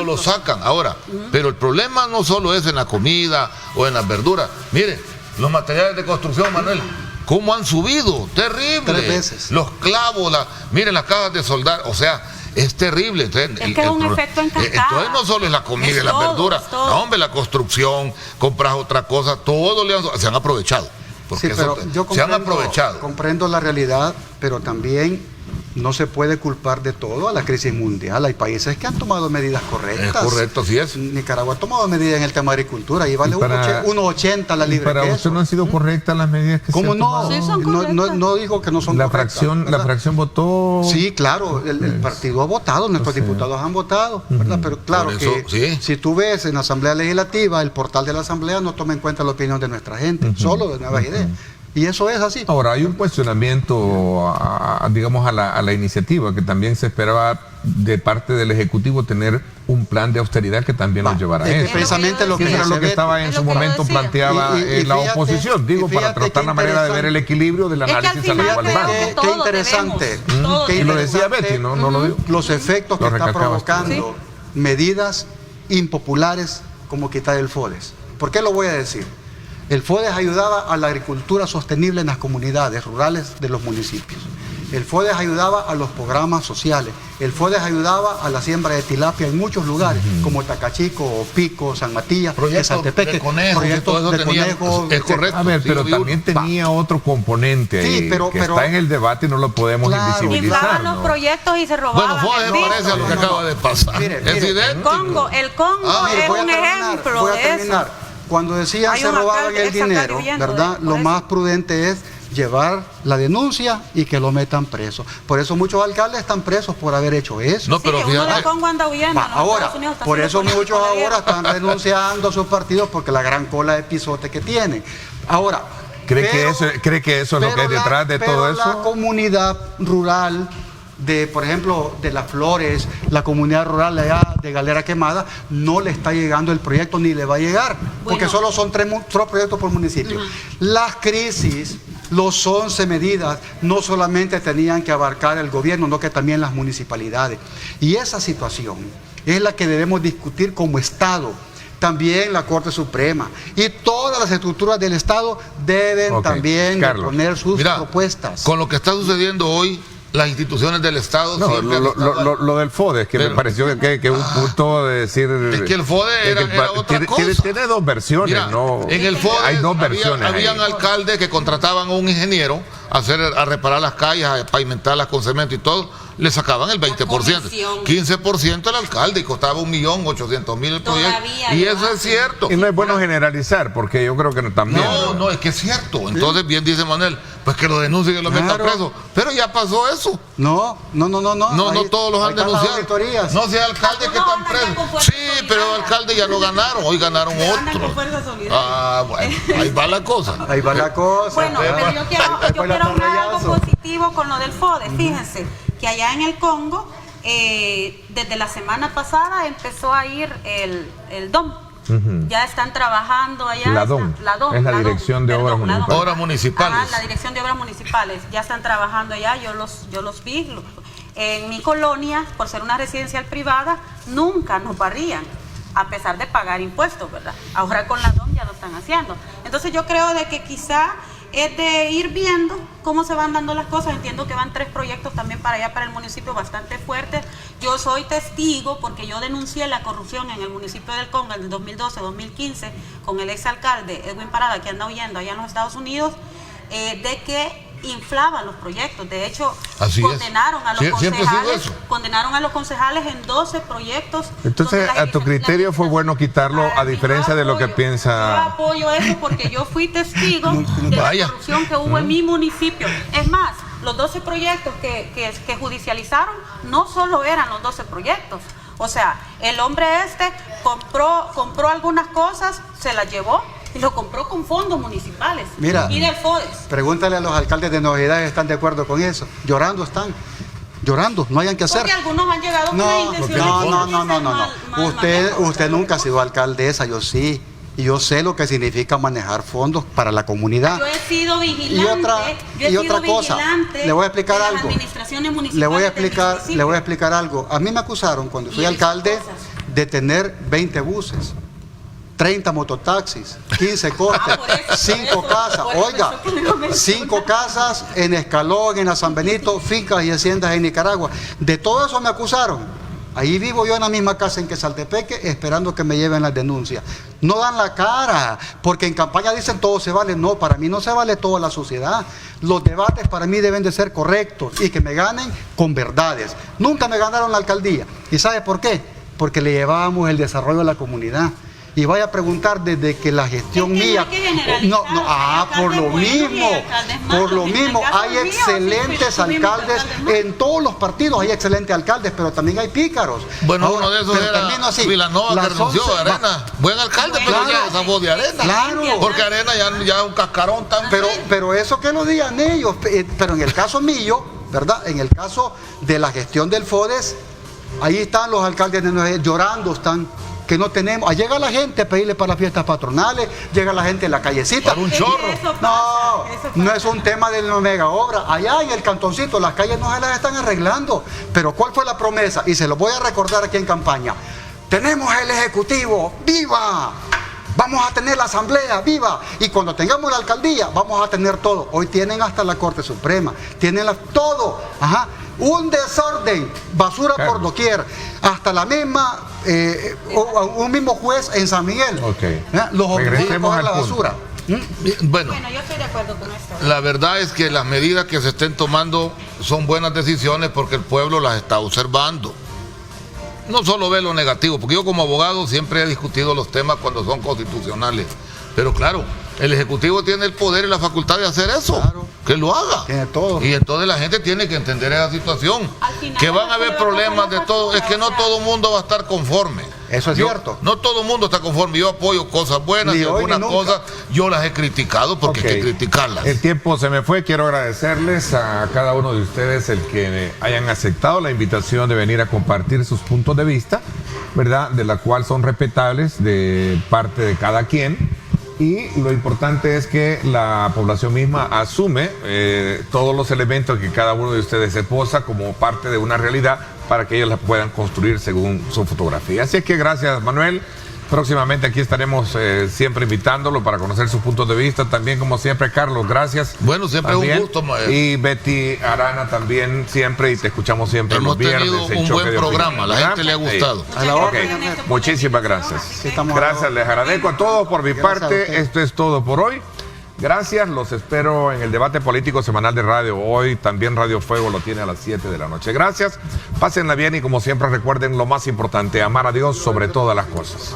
lo sacan. Ahora, pero el problema no solo es en la comida o en las verduras. Miren, los materiales de construcción, Manuel, ¿cómo han subido? Terrible. 3 veces. Los clavos, miren las cajas de soldar, o sea, es terrible. Entonces, es que es un efecto en cascada. Entonces no solo es la comida y las verduras, no, hombre, la construcción, compras otra cosa, todo se han aprovechado. Porque sí, pero yo se han aprovechado. Comprendo la realidad, pero también no se puede culpar de todo a la crisis mundial. Hay países que han tomado medidas correctas. Es correcto, sí es. Nicaragua ha tomado medidas en el tema de agricultura y vale 1.80 la libre para queso. usted no han sido correctas las medidas que ¿Cómo se han no? tomado? Sí, son correctas. No digo que no son correctas. La fracción votó. Sí, claro, el partido ha votado, nuestros diputados han votado, ¿verdad? Pero claro Por eso, que sí. si tú ves en la Asamblea Legislativa, el portal de la Asamblea no toma en cuenta la opinión de nuestra gente, solo de nuevas ideas. Y eso es así. Ahora, hay un cuestionamiento, digamos, a la iniciativa, que también se esperaba de parte del Ejecutivo tener un plan de austeridad que también nos llevara a eso. Precisamente lo que Eso era lo que dice estaba en Es su lo que yo momento decía. planteaba Y la fíjate- oposición, digo, y para fíjate tratar qué la manera de ver el equilibrio del Es que al análisis a lo final cual creo vamos. que Qué todos interesante. debemos, todos Y lo debemos. decía Betty, no lo digo. Los efectos que Lo está recalcaba provocando medidas impopulares como quitar el FODES. ¿Por qué lo voy a decir? El FODES ayudaba a la agricultura sostenible en las comunidades rurales de los municipios. El FODES ayudaba a los programas sociales. El FODES ayudaba a la siembra de tilapia en muchos lugares, como Tacachico, Pico, San Matías, Proyectos Saltepeque, de conejos, proyectos todo eso de tenían, conejos. es correcto. A ver, Sí, pero lo vi. también tenía otro componente Sí, ahí, pero está en el debate y no lo podemos Claro. invisibilizar. Inflaban los ¿no? proyectos y se Bueno, robaban Fodes el me parece a lo que No, acaba de pasar. Mire, Es mire, El idéntico. Congo Mire, es voy a un terminar, ejemplo voy a de eso. terminar. Cuando decían Hay se un robaban alcalde, el exalcalde dinero, huyendo de- ¿verdad? por Lo eso. más prudente es llevar la denuncia y que lo metan preso. Por eso muchos alcaldes están presos por haber hecho eso. No, pero sí, uno fíjate. del Congo anda huyendo. Va, ¿no? ahora, Estados Unidos está por siendo eso por muchos la guerra. ahora están renunciando a sus partidos porque la gran cola de pisote que tienen. Ahora, ¿Cree que eso es lo que hay pero detrás de todo pero la eso? comunidad rural de, por ejemplo, de Las Flores, la comunidad rural de allá de Galera Quemada, no le está llegando el proyecto ni le va a llegar, porque Bueno. solo son tres proyectos por municipio. Las crisis, los 11 medidas, no solamente tenían que abarcar el gobierno, no que también las municipalidades. Y esa situación es la que debemos discutir como Estado. También la Corte Suprema y todas las estructuras del Estado deben Ok, también Carlos. poner sus Mira, propuestas. con lo que está sucediendo hoy, las instituciones del Estado No, siempre han estado- lo del FODES, que me Pero- pareció que un punto de decir... Es que el FODES era otra cosa. Tiene dos versiones, Mira, ¿no? en el FODES hay dos versiones ahí. habían alcaldes que contrataban a un ingeniero a reparar las calles, a pavimentarlas con cemento y todo, le sacaban el 20%. comisión. 15% al alcalde y costaba 1.800.000 el proyecto. Todavía Y lo eso es hacen. cierto. Y no es bueno generalizar, porque yo creo que también... No, es que es cierto. Entonces, bien dice Manuel, pues que lo denuncien y lo metan Claro. preso. Pero ya pasó eso. No. No, Ahí- todos los ahí han están las denunciado. auditorías. No, si hay alcaldes que Algunos están andan ya con presos. fuerza Sí, pero solidaria. alcaldes ya no ganaron. Hoy ganaron Pero andan otros. con fuerza solidaria. Ah, bueno, ahí va la cosa. Ahí va la cosa. Bueno, pero yo quiero Después la hablar algo torrellazo. positivo con lo del FODES. Fíjense que allá en el Congo, desde la semana pasada empezó a ir el DOM. Ya están trabajando allá. La DOM, es la Dirección de Obras Municipales. Obras Municipales. Ajá, la Dirección de Obras Municipales. Ya están trabajando allá, yo los vi. En mi colonia, por ser una residencial privada, nunca nos barrían, a pesar de pagar impuestos, ¿verdad? Ahora con la DOM ya lo están haciendo. Entonces yo creo de que quizá es de ir viendo cómo se van dando las cosas. Entiendo que van 3 proyectos también para allá, para el municipio, bastante fuertes. Yo soy testigo porque yo denuncié la corrupción en el municipio del Congo en el 2012-2015 con el exalcalde Edwin Parada, que anda huyendo allá en los Estados Unidos, de que inflaban los proyectos. De hecho, Así es. condenaron a los Siempre ha sido concejales, eso. condenaron a los concejales en 12 proyectos. Entonces, donde a tu criterio fue bueno quitarlo, a diferencia de lo que piensa... Yo apoyo eso porque yo fui testigo de la Vaya. corrupción que hubo en mi municipio. Es más, los 12 proyectos que judicializaron no solo eran los 12 proyectos. O sea, el hombre compró algunas cosas, se las llevó y lo compró con fondos municipales. Mira. Y del FODES. Pregúntale a los alcaldes de Novedad si están de acuerdo con eso. Llorando están. Llorando, no hayan que hacer. Porque algunos han llegado con la No, intención no, de no, no, no, no, mal, no. Usted nunca ha sido alcaldesa, yo sí. y yo sé lo que significa manejar fondos para la comunidad. Yo he sido vigilante. Y otra cosa, le voy a explicar de las algo. administraciones municipales Le voy a del explicar algo. A mí me acusaron cuando fui alcalde de tener 20 buses, 30 mototaxis, 15 cortes, 5 casas. Oiga, 5 casas en Escalón, en la San Benito, fincas y haciendas en Nicaragua. De todo eso me acusaron. Ahí vivo yo en la misma casa en Quesaltepeque, esperando que me lleven las denuncias. No dan la cara, porque en campaña dicen todo se vale. No, para mí no se vale toda la sociedad. Los debates para mí deben de ser correctos y que me ganen con verdades. Nunca me ganaron la alcaldía. ¿Y sabe por qué? Porque le llevábamos el desarrollo a la comunidad. Y vaya a preguntar desde que la gestión mía... por lo mismo, hay excelentes alcaldes en todos los partidos, hay excelentes alcaldes, pero también hay pícaros. Bueno, ahora, uno de esos era Vilanova, que renunció a Arena. Buen alcalde, pero ya esa voz de Arena. Claro. Porque Arena ya es un cascarón también. Pero eso que lo digan ellos, pero en el caso mío, ¿verdad? En el caso de la gestión del FODES, ahí están los alcaldes llorando, están... que no tenemos. Ahí llega la gente a pedirle para las fiestas patronales, llega la gente en la callecita. Para un chorro. No es un tema de la mega obra. Allá en el cantoncito, las calles no se las están arreglando. Pero ¿cuál fue la promesa? Y se lo voy a recordar aquí en campaña. Tenemos el Ejecutivo, ¡viva! Vamos a tener la Asamblea, ¡viva! Y cuando tengamos la alcaldía, vamos a tener todo. Hoy tienen hasta la Corte Suprema, tienen todo. Ajá. Un desorden, basura por doquier, hasta la misma, un mismo juez en San Miguel. Los obliga a coger la basura. Bueno, yo estoy de acuerdo con esto. La verdad es que las medidas que se estén tomando son buenas decisiones porque el pueblo las está observando. No solo ve lo negativo, porque yo como abogado siempre he discutido los temas cuando son constitucionales. Pero claro, el Ejecutivo tiene el poder y la facultad de hacer eso. Claro. Que lo haga. Tiene todo. Y entonces la gente tiene que entender esa situación. Que van a haber problemas de todo. Es que no todo el mundo va a estar conforme. Eso es cierto. No todo el mundo está conforme. Yo apoyo cosas buenas y algunas cosas yo las he criticado porque hay que criticarlas. El tiempo se me fue. Quiero agradecerles a cada uno de ustedes el que hayan aceptado la invitación de venir a compartir sus puntos de vista, ¿verdad? De la cual son respetables de parte de cada quien. Y lo importante es que la población misma asume todos los elementos que cada uno de ustedes esposa como parte de una realidad para que ellos la puedan construir según su fotografía. Así es que gracias, Manuel. Próximamente aquí estaremos siempre invitándolo para conocer sus puntos de vista. También, como siempre, Carlos, gracias. Bueno, siempre es un gusto. Y Betty Arana también siempre, y te escuchamos siempre los viernes. Hemos tenido un buen programa, la gente le ha gustado. Muchísimas gracias. Gracias, les agradezco a todos por mi parte. Esto es todo por hoy. Gracias, los espero en el debate político semanal de radio. Hoy también Radio Fuego lo tiene a las 7 de la noche. Gracias, pásenla bien y como siempre recuerden lo más importante, amar a Dios sobre todas las cosas.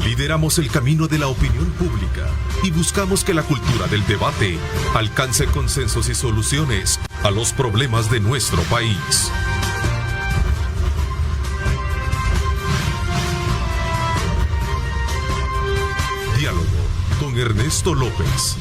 Lideramos el camino de la opinión pública y buscamos que la cultura del debate alcance consensos y soluciones a los problemas de nuestro país. Diálogo con Ernesto López.